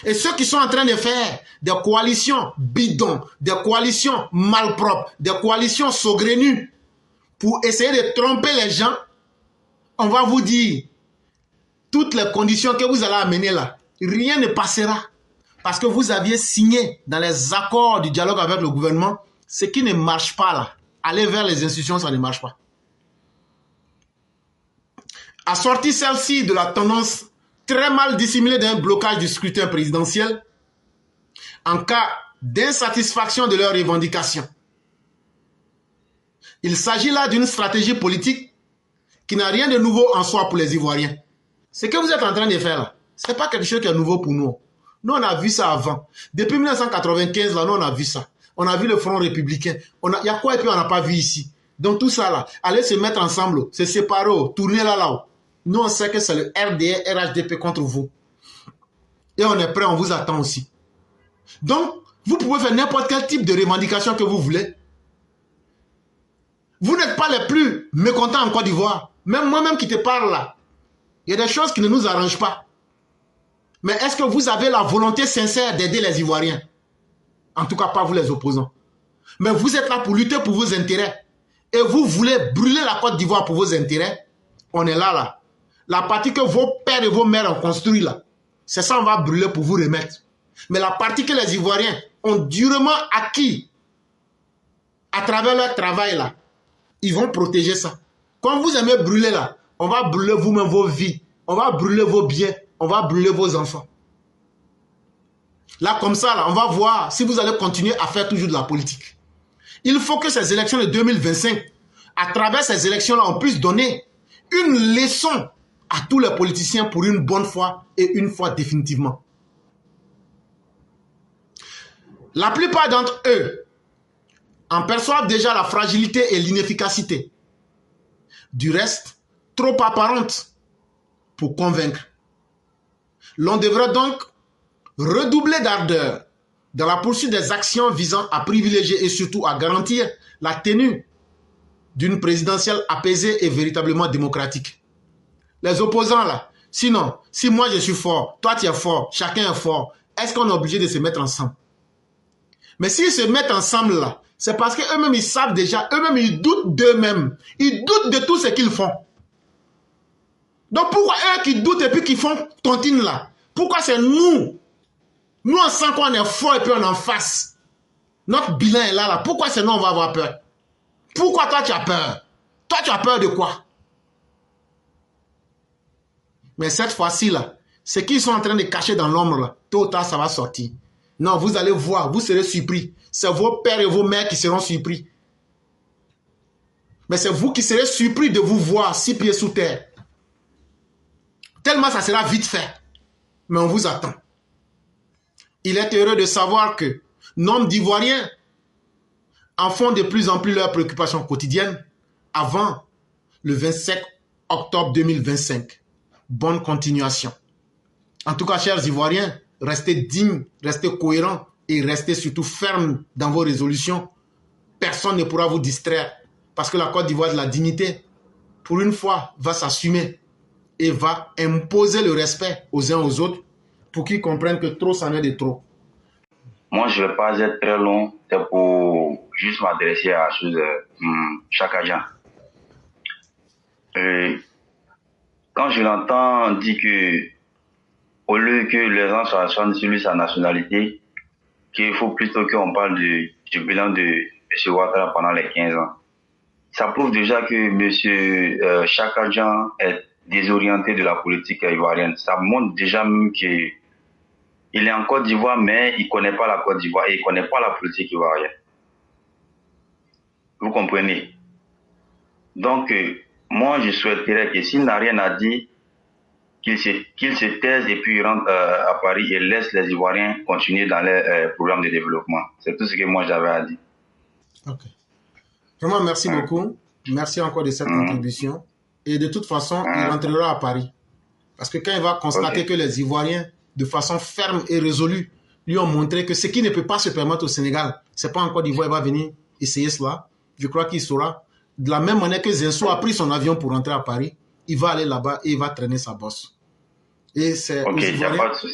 Et ceux qui sont en train de faire des coalitions bidons, des coalitions malpropres, des coalitions saugrenues pour essayer de tromper les gens, on va vous dire toutes les conditions que vous allez amener là, rien ne passera. Parce que vous aviez signé dans les accords du dialogue avec le gouvernement, ce qui ne marche pas là. Aller vers les institutions, ça ne marche pas. a sorti celle-ci de la tendance très mal dissimulée d'un blocage du scrutin présidentiel en cas d'insatisfaction de leurs revendications. Il s'agit là d'une stratégie politique qui n'a rien de nouveau en soi pour les Ivoiriens. Ce que vous êtes en train de faire là, ce n'est pas quelque chose qui est nouveau pour nous. Nous, on a vu ça avant. Depuis 1995, là, nous, on a vu ça. On a vu le Front républicain. Il y a quoi et puis on n'a pas vu ici. Donc tout ça là, allez se mettre ensemble, se séparer, tourner là-haut. Nous, on sait que c'est le RDR, RHDP contre vous. Et on est prêt, on vous attend aussi. Donc, vous pouvez faire n'importe quel type de revendication que vous voulez. Vous n'êtes pas les plus mécontents en Côte d'Ivoire. Même moi-même qui te parle là, il y a des choses qui ne nous arrangent pas. Mais est-ce que vous avez la volonté sincère d'aider les Ivoiriens? En tout cas, pas vous les opposants. Mais vous êtes là pour lutter pour vos intérêts. Et vous voulez brûler la Côte d'Ivoire pour vos intérêts. On est là. La partie que vos pères et vos mères ont construit là, c'est ça on va brûler pour vous remettre. Mais la partie que les Ivoiriens ont durement acquis à travers leur travail là, ils vont protéger ça. Quand vous aimez brûler là, on va brûler vous-même vos vies. On va brûler vos biens. On va brûler vos enfants. Là, comme ça, là, on va voir si vous allez continuer à faire toujours de la politique. Il faut que ces élections de 2025, à travers ces élections-là, on puisse donner une leçon à tous les politiciens pour une bonne fois et une fois définitivement. La plupart d'entre eux en perçoivent déjà la fragilité et l'inefficacité. Du reste, trop apparente pour convaincre. L'on devrait donc redoubler d'ardeur dans la poursuite des actions visant à privilégier et surtout à garantir la tenue d'une présidentielle apaisée et véritablement démocratique. Les opposants là, sinon, si moi je suis fort, toi tu es fort, chacun est fort, est-ce qu'on est obligé de se mettre ensemble? Mais s'ils se mettent ensemble là, c'est parce qu'eux-mêmes ils savent déjà, eux-mêmes ils doutent d'eux-mêmes, ils doutent de tout ce qu'ils font. Donc pourquoi eux qui doutent et puis qui font tontine là? Pourquoi c'est nous? Nous on sent qu'on est fort et puis on est en face. Notre bilan est là. Pourquoi c'est nous on va avoir peur? Pourquoi toi tu as peur? Toi tu as peur de quoi? Mais cette fois-ci là, ce qu'ils sont en train de cacher dans l'ombre là, tôt ou tard ça va sortir. Non, vous allez voir, vous serez surpris. C'est vos pères et vos mères qui seront surpris. Mais c'est vous qui serez surpris de vous voir 6 pieds sous terre. Tellement ça sera vite fait. Mais on vous attend. Il est heureux de savoir que nombre d'Ivoiriens en font de plus en plus leurs préoccupations quotidiennes avant le 27 octobre 2025. Bonne continuation. En tout cas, chers Ivoiriens, restez dignes, restez cohérents et restez surtout fermes dans vos résolutions. Personne ne pourra vous distraire parce que la Côte d'Ivoire de la dignité, pour une fois, va s'assumer et va imposer le respect aux uns aux autres pour qu'ils comprennent que trop, c'en est de trop. Moi, je ne vais pas être très long, c'est pour juste m'adresser à la chose de chaque agent. Quand je l'entends dire que, au lieu que les gens soient sur sa nationalité, qu'il faut plutôt qu'on parle du bilan de M. Ouattara pendant les 15 ans. Ça prouve déjà que M. Chaque agent est désorienté de la politique ivoirienne. Ça montre déjà même qu'il est en Côte d'Ivoire, mais il ne connaît pas la Côte d'Ivoire et il ne connaît pas la politique ivoirienne. Vous comprenez? Donc, moi, je souhaiterais que s'il n'a rien à dire, qu'il se taise et puis il rentre à Paris et laisse les Ivoiriens continuer dans les programmes de développement. C'est tout ce que moi j'avais à dire. Ok. Vraiment, merci beaucoup. Merci encore de cette contribution. Et de toute façon, il rentrera à Paris. Parce que quand il va constater que les Ivoiriens, de façon ferme et résolue, lui ont montré que ce qui ne peut pas se permettre au Sénégal, c'est pas en Côte d'Ivoire, il va venir essayer cela. Je crois qu'il saura. De la même manière que Zenso a pris son avion pour rentrer à Paris, il va aller là-bas et il va traîner sa bosse. Et c'est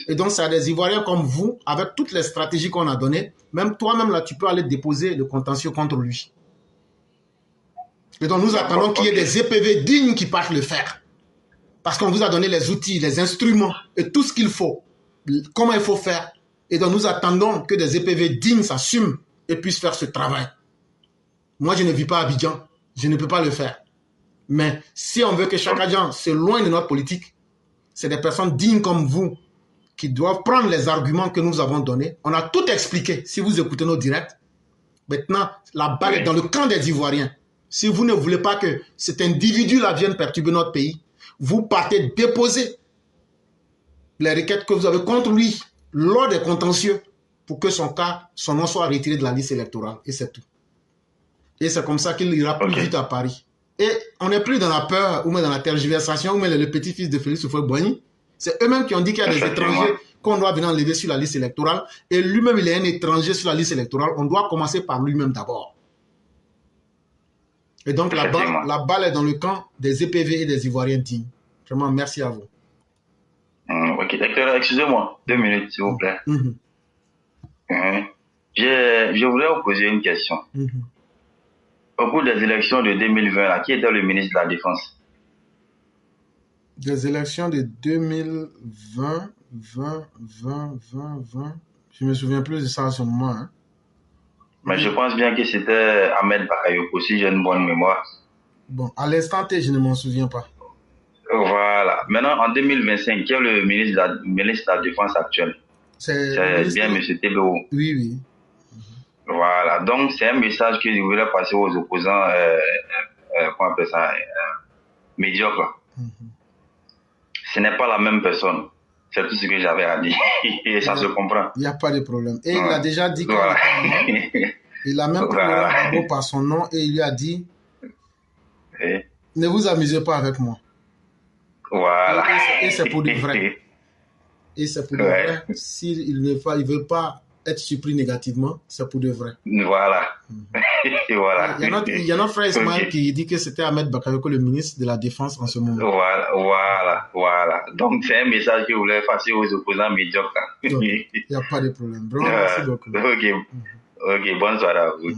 et donc c'est à des Ivoiriens comme vous, avec toutes les stratégies qu'on a données, même toi-même là, tu peux aller déposer le contentieux contre lui. Et donc nous attendons qu'il y ait des EPV dignes qui partent le faire. Parce qu'on vous a donné les outils, les instruments et tout ce qu'il faut. Comment il faut faire. Et donc nous attendons que des EPV dignes s'assument et puissent faire ce travail. Moi je ne vis pas à Abidjan. Je ne peux pas le faire. Mais si on veut que chaque agent s'éloigne de notre politique, c'est des personnes dignes comme vous qui doivent prendre les arguments que nous avons donnés. On a tout expliqué si vous écoutez nos directs. Maintenant, la balle est dans le camp des Ivoiriens. Si vous ne voulez pas que cet individu-là vienne perturber notre pays, vous partez déposer les requêtes que vous avez contre lui lors des contentieux pour que son nom soit retiré de la liste électorale. Et c'est tout. Et c'est comme ça qu'il ira plus vite à Paris. Et on n'est plus dans la peur ou même dans la tergiversation ou même le petit-fils de Félix Houphouët-Boigny. C'est eux-mêmes qui ont dit qu'il y a des étrangers qu'on doit venir enlever sur la liste électorale. Et lui-même, il est un étranger sur la liste électorale. On doit commencer par lui-même d'abord. Et donc, la balle est dans le camp des EPV et des Ivoiriens dignes. Vraiment, merci à vous. Ok, excusez-moi, 2 minutes, s'il vous plaît. Je voulais vous poser une question. Au cours des élections de 2020, là, qui était le ministre de la Défense? Des élections de 2020, je me souviens plus de ça à ce moment. Hein. Mais je pense bien que c'était Ahmed Bakayoko, si j'ai une bonne mémoire. Bon, à l'instant T, je ne m'en souviens pas. Voilà. Maintenant, en 2025, qui est le ministre de la Défense actuel? C'est bien M. TBO. Oui, oui. Voilà. Donc, c'est un message que je voulais passer aux opposants, comment on appelle ça, médiocres. Ce n'est pas la même personne. C'est tout ce que j'avais à dire. Et ça se comprend. Il n'y a pas de problème. Et il a déjà dit il a même pris Laurent Gbagbo par son nom et il lui a dit ne vous amusez pas avec moi. Voilà. Et c'est pour de vrai. Et c'est pour de vrai. S'il ne veut pas être surpris négativement, c'est pour de vrai. Voilà. Voilà. Il y a notre frère Ismaël qui dit que c'était Ahmed Bakayoko, le ministre de la Défense en ce moment. Voilà. Donc, c'est un message que vous voulez passer aux opposants médiocres. Il n'y a pas de problème. Vraiment, merci beaucoup. Ok, bonne soirée à vous.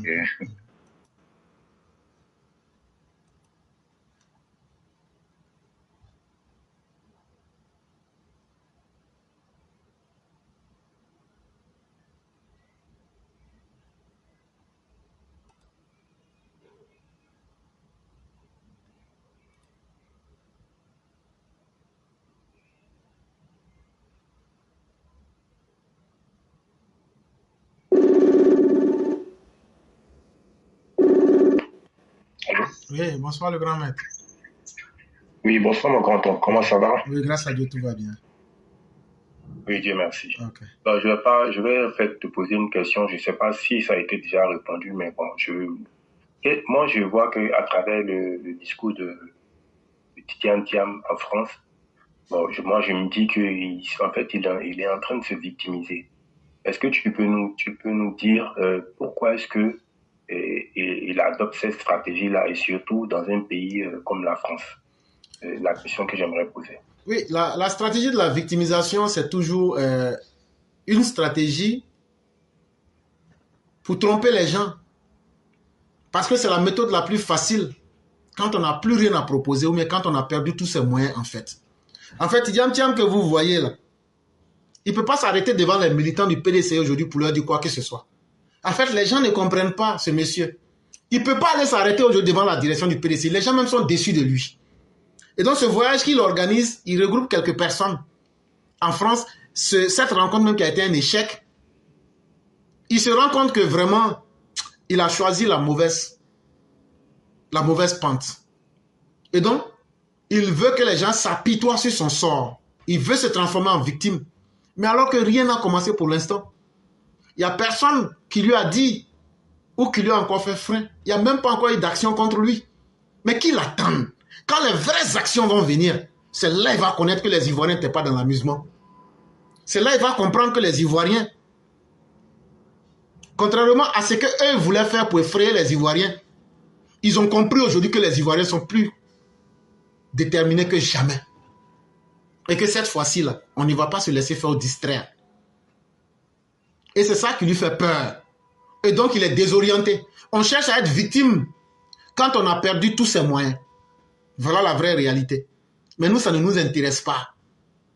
Oui, bonsoir le grand maître. Oui, bonsoir mon grand oncle. Comment ça va? Oui, grâce à Dieu, tout va bien. Oui, Dieu merci. Okay. Donc, je vais en fait te poser une question. Je ne sais pas si ça a été déjà répondu, mais bon, moi je vois qu'à travers le discours de Tidiane Thiam en France, bon, moi je me dis qu'en fait il est en train de se victimiser. Est-ce que tu peux nous dire pourquoi est-ce que il adopte cette stratégie-là, et surtout dans un pays comme la France? La question que j'aimerais poser. Oui, la stratégie de la victimisation, c'est toujours une stratégie pour tromper les gens. Parce que c'est la méthode la plus facile quand on n'a plus rien à proposer ou bien quand on a perdu tous ses moyens en fait. En fait, Tidiane Thiam que vous voyez là, il ne peut pas s'arrêter devant les militants du PDC aujourd'hui pour leur dire quoi que ce soit. En fait, les gens ne comprennent pas ce monsieur. Il ne peut pas aller s'arrêter aujourd'hui devant la direction du PDC. Les gens même sont déçus de lui. Et donc, ce voyage qu'il organise, il regroupe quelques personnes. En France, cette rencontre même qui a été un échec, il se rend compte que vraiment, il a choisi la mauvaise pente. Et donc, il veut que les gens s'apitoient sur son sort. Il veut se transformer en victime. Mais alors que rien n'a commencé pour l'instant. Il n'y a personne qui lui a dit ou qui lui a encore fait frein. Il n'y a même pas encore eu d'action contre lui. Mais qu'il attend. Quand les vraies actions vont venir, c'est là qu'il va connaître que les Ivoiriens n'étaient pas dans l'amusement. C'est là qu'il va comprendre que les Ivoiriens, contrairement à ce qu'eux voulaient faire pour effrayer les Ivoiriens, ils ont compris aujourd'hui que les Ivoiriens sont plus déterminés que jamais. Et que cette fois-ci, là, on ne va pas se laisser faire distraire. Et c'est ça qui lui fait peur. Et donc, il est désorienté. On cherche à être victime quand on a perdu tous ses moyens. Voilà la vraie réalité. Mais nous, ça ne nous intéresse pas.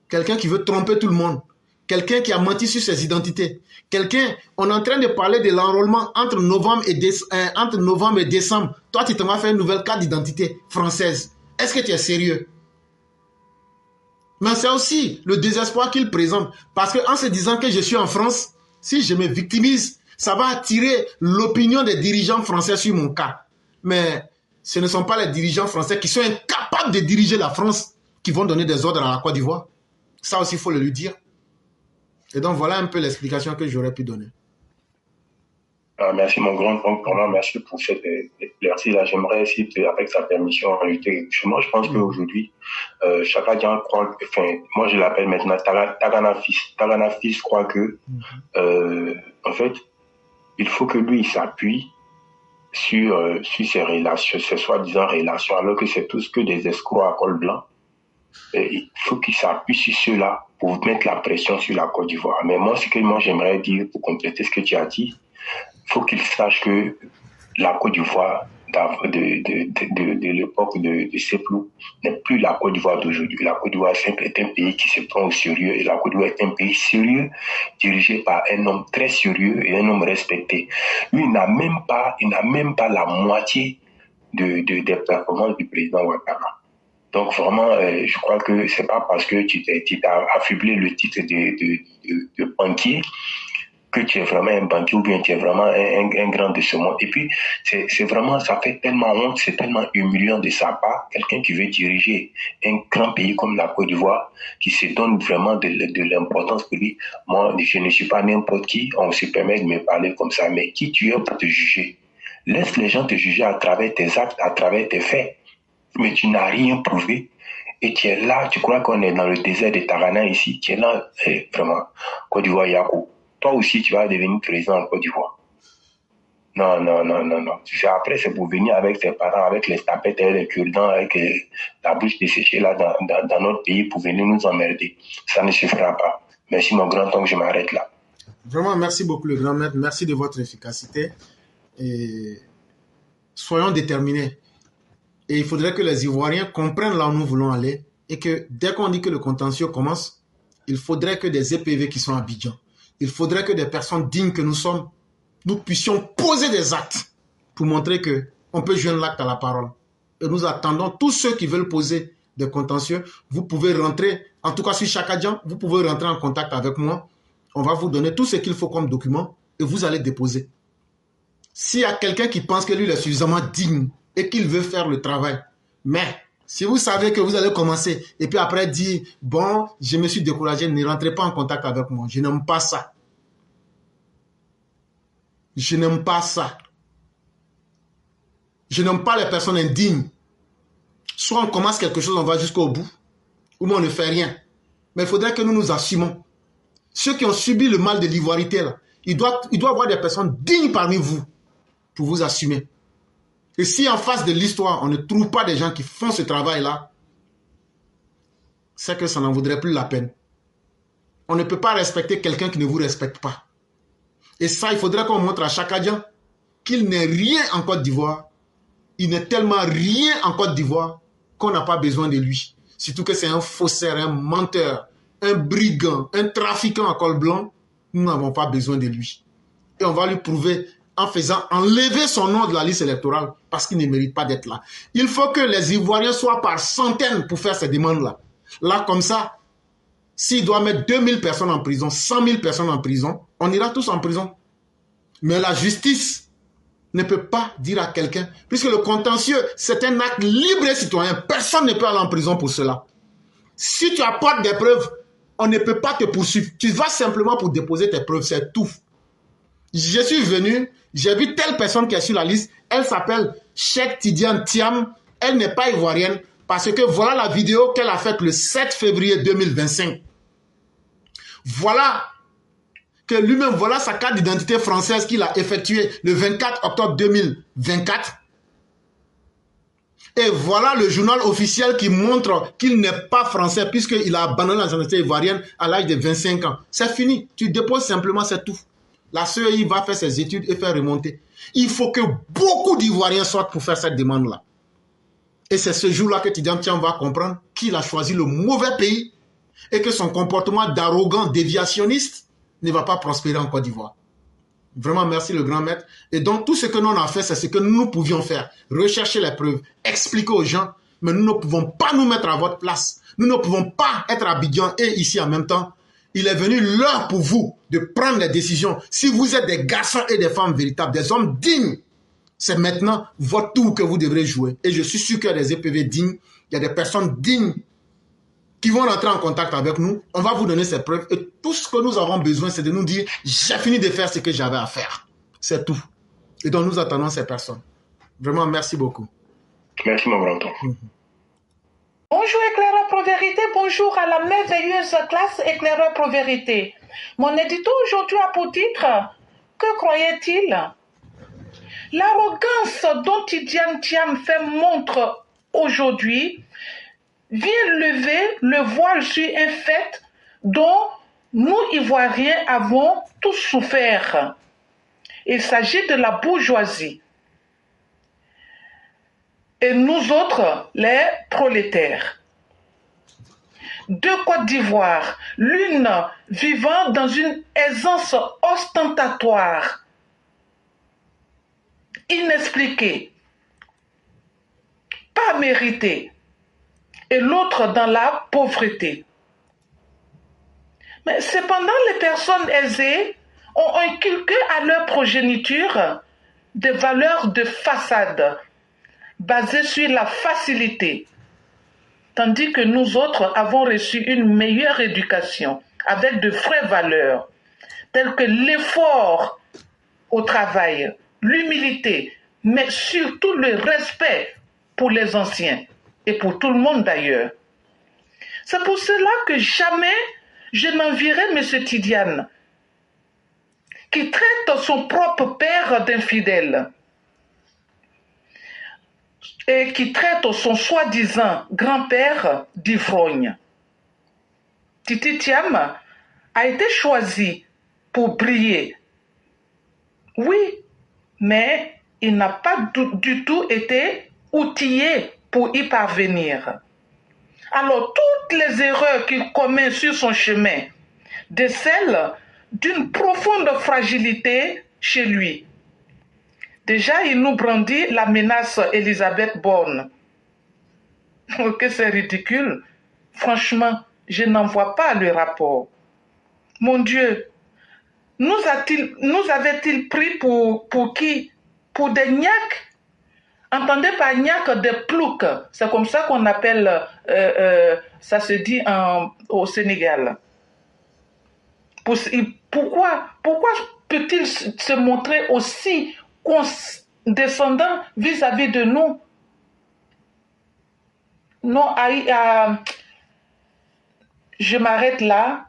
Quelqu'un qui veut tromper tout le monde, quelqu'un qui a menti sur ses identités, quelqu'un, on est en train de parler de l'enrôlement entre novembre et décembre. Toi, tu t'en fait une nouvelle carte d'identité française. Est-ce que tu es sérieux? Mais c'est aussi le désespoir qu'il présente. Parce qu'en se disant que je suis en France, si je me victimise, ça va attirer l'opinion des dirigeants français sur mon cas. Mais ce ne sont pas les dirigeants français qui sont incapables de diriger la France qui vont donner des ordres à la Côte d'Ivoire. Ça aussi, il faut le lui dire. Et donc, voilà un peu l'explication que j'aurais pu donner. Merci mon grand, vraiment merci pour cette éclaircie-là. J'aimerais essayer, avec sa permission, ajouter quelque chose. Moi, je pense qu'aujourd'hui, chacun croit, enfin, moi je l'appelle maintenant Tagana Fils croit que, en fait, il faut que lui, il s'appuie sur ses relations, ses soi-disant relations, alors que c'est tous que des escrocs à col blanc. Et il faut qu'il s'appuie sur cela pour mettre la pression sur la Côte d'Ivoire. Mais moi, ce que moi j'aimerais dire, pour compléter ce que tu as dit, il faut qu'il sache que la Côte d'Ivoire de l'époque de Seplou n'est plus la Côte d'Ivoire d'aujourd'hui. La Côte d'Ivoire est un pays qui se prend au sérieux, et la Côte d'Ivoire est un pays sérieux, dirigé par un homme très sérieux et un homme respecté. Lui, il n'a même pas la moitié des performances du président Ouattara. Donc vraiment, je crois que c'est pas parce que tu t'as affublé le titre de banquier que tu es vraiment un banquier ou bien tu es vraiment un grand de ce monde. Et puis, c'est vraiment, ça fait tellement honte, c'est tellement humiliant de sa part, quelqu'un qui veut diriger un grand pays comme la Côte d'Ivoire, qui se donne vraiment de l'importance pour lui. Moi, je ne suis pas n'importe qui, on se permet de me parler comme ça, mais qui tu es pour te juger? Laisse les gens te juger à travers tes actes, à travers tes faits. Mais tu n'as rien prouvé. Et tu es là, tu crois qu'on est dans le désert de Tagana ici, tu es là, vraiment, Côte d'Ivoire, Yakou. Toi aussi, tu vas devenir président en Côte d'Ivoire. Non. Après, c'est pour venir avec tes parents, avec les tapettes et les cure-dents, avec la bouche desséchée là dans notre pays pour venir nous emmerder. Ça ne suffira pas. Merci mon grand-oncle, je m'arrête là. Vraiment, merci beaucoup le grand maître. Merci de votre efficacité. Et soyons déterminés. Et il faudrait que les Ivoiriens comprennent là où nous voulons aller et que dès qu'on dit que le contentieux commence, il faudrait que des EPV qui sont à Abidjan, il faudrait que des personnes dignes que nous sommes, nous puissions poser des actes pour montrer qu'on peut joindre l'acte à la parole. Et nous attendons tous ceux qui veulent poser des contentieux. Vous pouvez rentrer, en tout cas sur Chakadjan, vous pouvez rentrer en contact avec moi. On va vous donner tout ce qu'il faut comme document et vous allez déposer. S'il y a quelqu'un qui pense que lui il est suffisamment digne et qu'il veut faire le travail, mais si vous savez que vous allez commencer et puis après dire « Bon, je me suis découragé, ne rentrez pas en contact avec moi. » Je n'aime pas ça. Je n'aime pas ça. Je n'aime pas les personnes indignes. Soit on commence quelque chose, on va jusqu'au bout, ou on ne fait rien. Mais il faudrait que nous nous assumons. Ceux qui ont subi le mal de l'ivoirité, là, il doit y avoir des personnes dignes parmi vous pour vous assumer. Et si en face de l'histoire, on ne trouve pas des gens qui font ce travail-là, c'est que ça n'en vaudrait plus la peine. On ne peut pas respecter quelqu'un qui ne vous respecte pas. Et ça, il faudrait qu'on montre à Chakadjan qu'il n'est rien en Côte d'Ivoire. Il n'est tellement rien en Côte d'Ivoire qu'on n'a pas besoin de lui. Surtout que c'est un faussaire, un menteur, un brigand, un trafiquant à col blanc. Nous n'avons pas besoin de lui. Et on va lui prouver en faisant enlever son nom de la liste électorale parce qu'il ne mérite pas d'être là. Il faut que les Ivoiriens soient par centaines pour faire ces demandes-là. Là, comme ça, s'il doit mettre 2000 personnes en prison, 100 000 personnes en prison, on ira tous en prison. Mais la justice ne peut pas dire à quelqu'un, puisque le contentieux, c'est un acte libre et citoyen. Personne ne peut aller en prison pour cela. Si tu apportes des preuves, on ne peut pas te poursuivre. Tu vas simplement pour déposer tes preuves, c'est tout. Je suis venu, j'ai vu telle personne qui est sur la liste, elle s'appelle Cheikh Tidiane Thiam, elle n'est pas ivoirienne, parce que voilà la vidéo qu'elle a faite le 7 février 2025. Voilà que lui-même, voilà sa carte d'identité française qu'il a effectuée le 24 octobre 2024. Et voilà le journal officiel qui montre qu'il n'est pas français puisqu'il a abandonné la nationalité ivoirienne à l'âge de 25 ans. C'est fini, tu déposes simplement, c'est tout. La CEI va faire ses études et faire remonter. Il faut que beaucoup d'Ivoiriens sortent pour faire cette demande-là. Et c'est ce jour-là que Tidiane Thiam va comprendre qu'il a choisi le mauvais pays et que son comportement d'arrogant, déviationniste ne va pas prospérer en Côte d'Ivoire. Vraiment, merci le grand maître. Et donc, tout ce que nous on a fait, c'est ce que nous pouvions faire. Rechercher les preuves, expliquer aux gens, mais nous ne pouvons pas nous mettre à votre place. Nous ne pouvons pas être à Abidjan et ici en même temps. Il est venu l'heure pour vous de prendre les décisions. Si vous êtes des garçons et des femmes véritables, des hommes dignes, c'est maintenant votre tour que vous devrez jouer. Et je suis sûr qu'il y a des EPV dignes, il y a des personnes dignes qui vont rentrer en contact avec nous. On va vous donner ces preuves. Et tout ce que nous avons besoin, c'est de nous dire, j'ai fini de faire ce que j'avais à faire. C'est tout. Et donc, nous attendons ces personnes. Vraiment, merci beaucoup. Merci, mon grand oncle. Bonjour éclaireur Pro-Vérité, bonjour à la merveilleuse classe éclaireur Pro-Vérité. Mon édito aujourd'hui a pour titre « Que croyait-il » L'arrogance dont Tidjane Thiam fait montre aujourd'hui vient lever le voile sur un fait dont nous, Ivoiriens, avons tous souffert. Il s'agit de la bourgeoisie. Et nous autres, les prolétaires. Deux Côtes d'Ivoire, l'une vivant dans une aisance ostentatoire, inexpliquée, pas méritée, et l'autre dans la pauvreté. Mais cependant, les personnes aisées ont inculqué à leur progéniture des valeurs de façade, basées sur la facilité, tandis que nous autres avons reçu une meilleure éducation avec de vraies valeurs, telles que l'effort au travail, l'humilité, mais surtout le respect pour les anciens et pour tout le monde d'ailleurs. C'est pour cela que jamais je n'envierai M. Tidjane, qui traite son propre père d'infidèle, et qui traite son soi-disant grand-père d'ivrogne. Titi Thiam a été choisi pour briller. Oui, mais il n'a pas du tout été outillé pour y parvenir. Alors, toutes les erreurs qu'il commet sur son chemin décèlent d'une profonde fragilité chez lui. Déjà, il nous brandit la menace Elisabeth Borne. Que c'est ridicule. Franchement, je n'en vois pas le rapport. Mon Dieu, nous avait-il pris pour qui? Pour des gnacs? Entendez par gnac des ploucs. C'est comme ça qu'on appelle, ça se dit au Sénégal. Pourquoi peut-il se montrer aussi condescendant vis-à-vis de nous? Non, je m'arrête là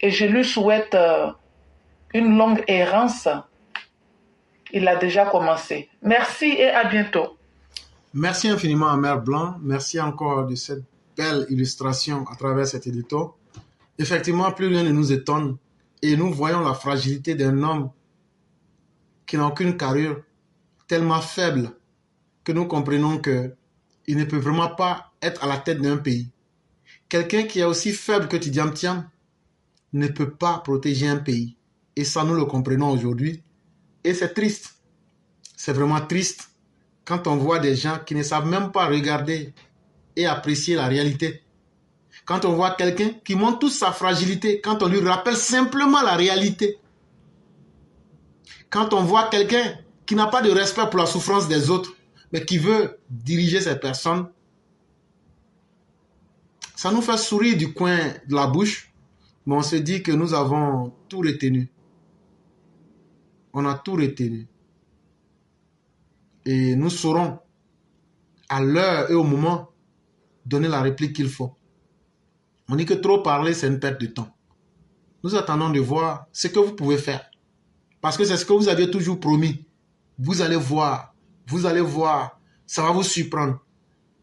et je lui souhaite une longue errance. Il a déjà commencé. Merci et à bientôt. Merci infiniment à Mère Blanc. Merci encore de cette belle illustration à travers cet édito. Effectivement, plus rien ne nous étonne et nous voyons la fragilité d'un homme qui n'a aucune carrure, tellement faible que nous comprenons qu'il ne peut vraiment pas être à la tête d'un pays. Quelqu'un qui est aussi faible que Tidjane Thiam ne peut pas protéger un pays. Et ça, nous le comprenons aujourd'hui. Et c'est triste. C'est vraiment triste quand on voit des gens qui ne savent même pas regarder et apprécier la réalité. Quand on voit quelqu'un qui montre toute sa fragilité, quand on lui rappelle simplement la réalité. Quand on voit quelqu'un qui n'a pas de respect pour la souffrance des autres, mais qui veut diriger ces personnes, ça nous fait sourire du coin de la bouche, mais on se dit que nous avons tout retenu. On a tout retenu. Et nous saurons, à l'heure et au moment, donner la réplique qu'il faut. On dit que trop parler, c'est une perte de temps. Nous attendons de voir ce que vous pouvez faire. Parce que c'est ce que vous aviez toujours promis. Vous allez voir, ça va vous surprendre.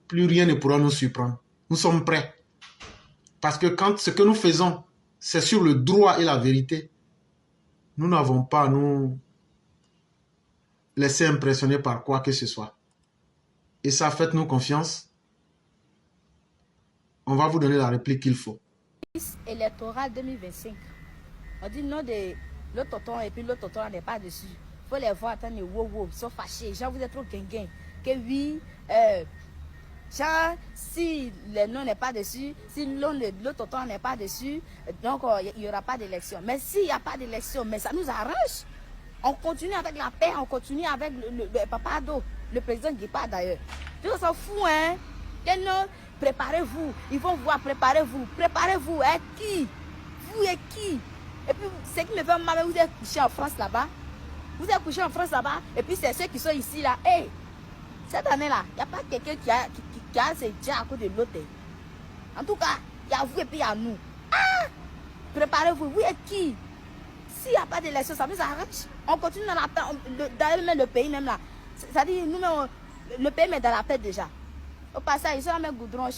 Plus rien ne pourra nous surprendre. Nous sommes prêts. Parce que quand ce que nous faisons, c'est sur le droit et la vérité, nous n'avons pas à nous laisser impressionner par quoi que ce soit. Et ça, faites-nous confiance. On va vous donner la réplique qu'il faut. Électoral 2025. On dit non de l'autre tonton et puis l'autre tonton n'est pas dessus. Il faut les voir attendre, wow, ils sont fâchés. Genre, vous êtes trop guinguin. Que oui, genre, si le nom n'est pas dessus, si l'autre tonton n'est pas dessus, donc il n'y aura pas d'élection. Mais s'il n'y a pas d'élection, mais ça nous arrange. On continue avec la paix, on continue avec le Papa Ado, le président Guipa d'ailleurs. Tout ça s'en fout, hein. Non, préparez-vous, ils vont voir, préparez-vous, hein, qui? Vous et qui? Et puis, ce qui me fait mal, vous êtes couché en France là-bas. Vous êtes couché en France là-bas, et puis c'est ceux qui sont ici là. Hey, cette année-là, il n'y a pas quelqu'un qui a ses dias à côté de l'autre. En tout cas, il y a vous et puis il y a nous. Ah! Préparez-vous, vous êtes qui? S'il n'y a pas d'élection, ça nous arrange. On continue dans la paix, d'ailleurs même le pays même là. C'est-à-dire, nous-mêmes, le pays met dans la paix déjà. Au passage, ils sont à mettre goudron.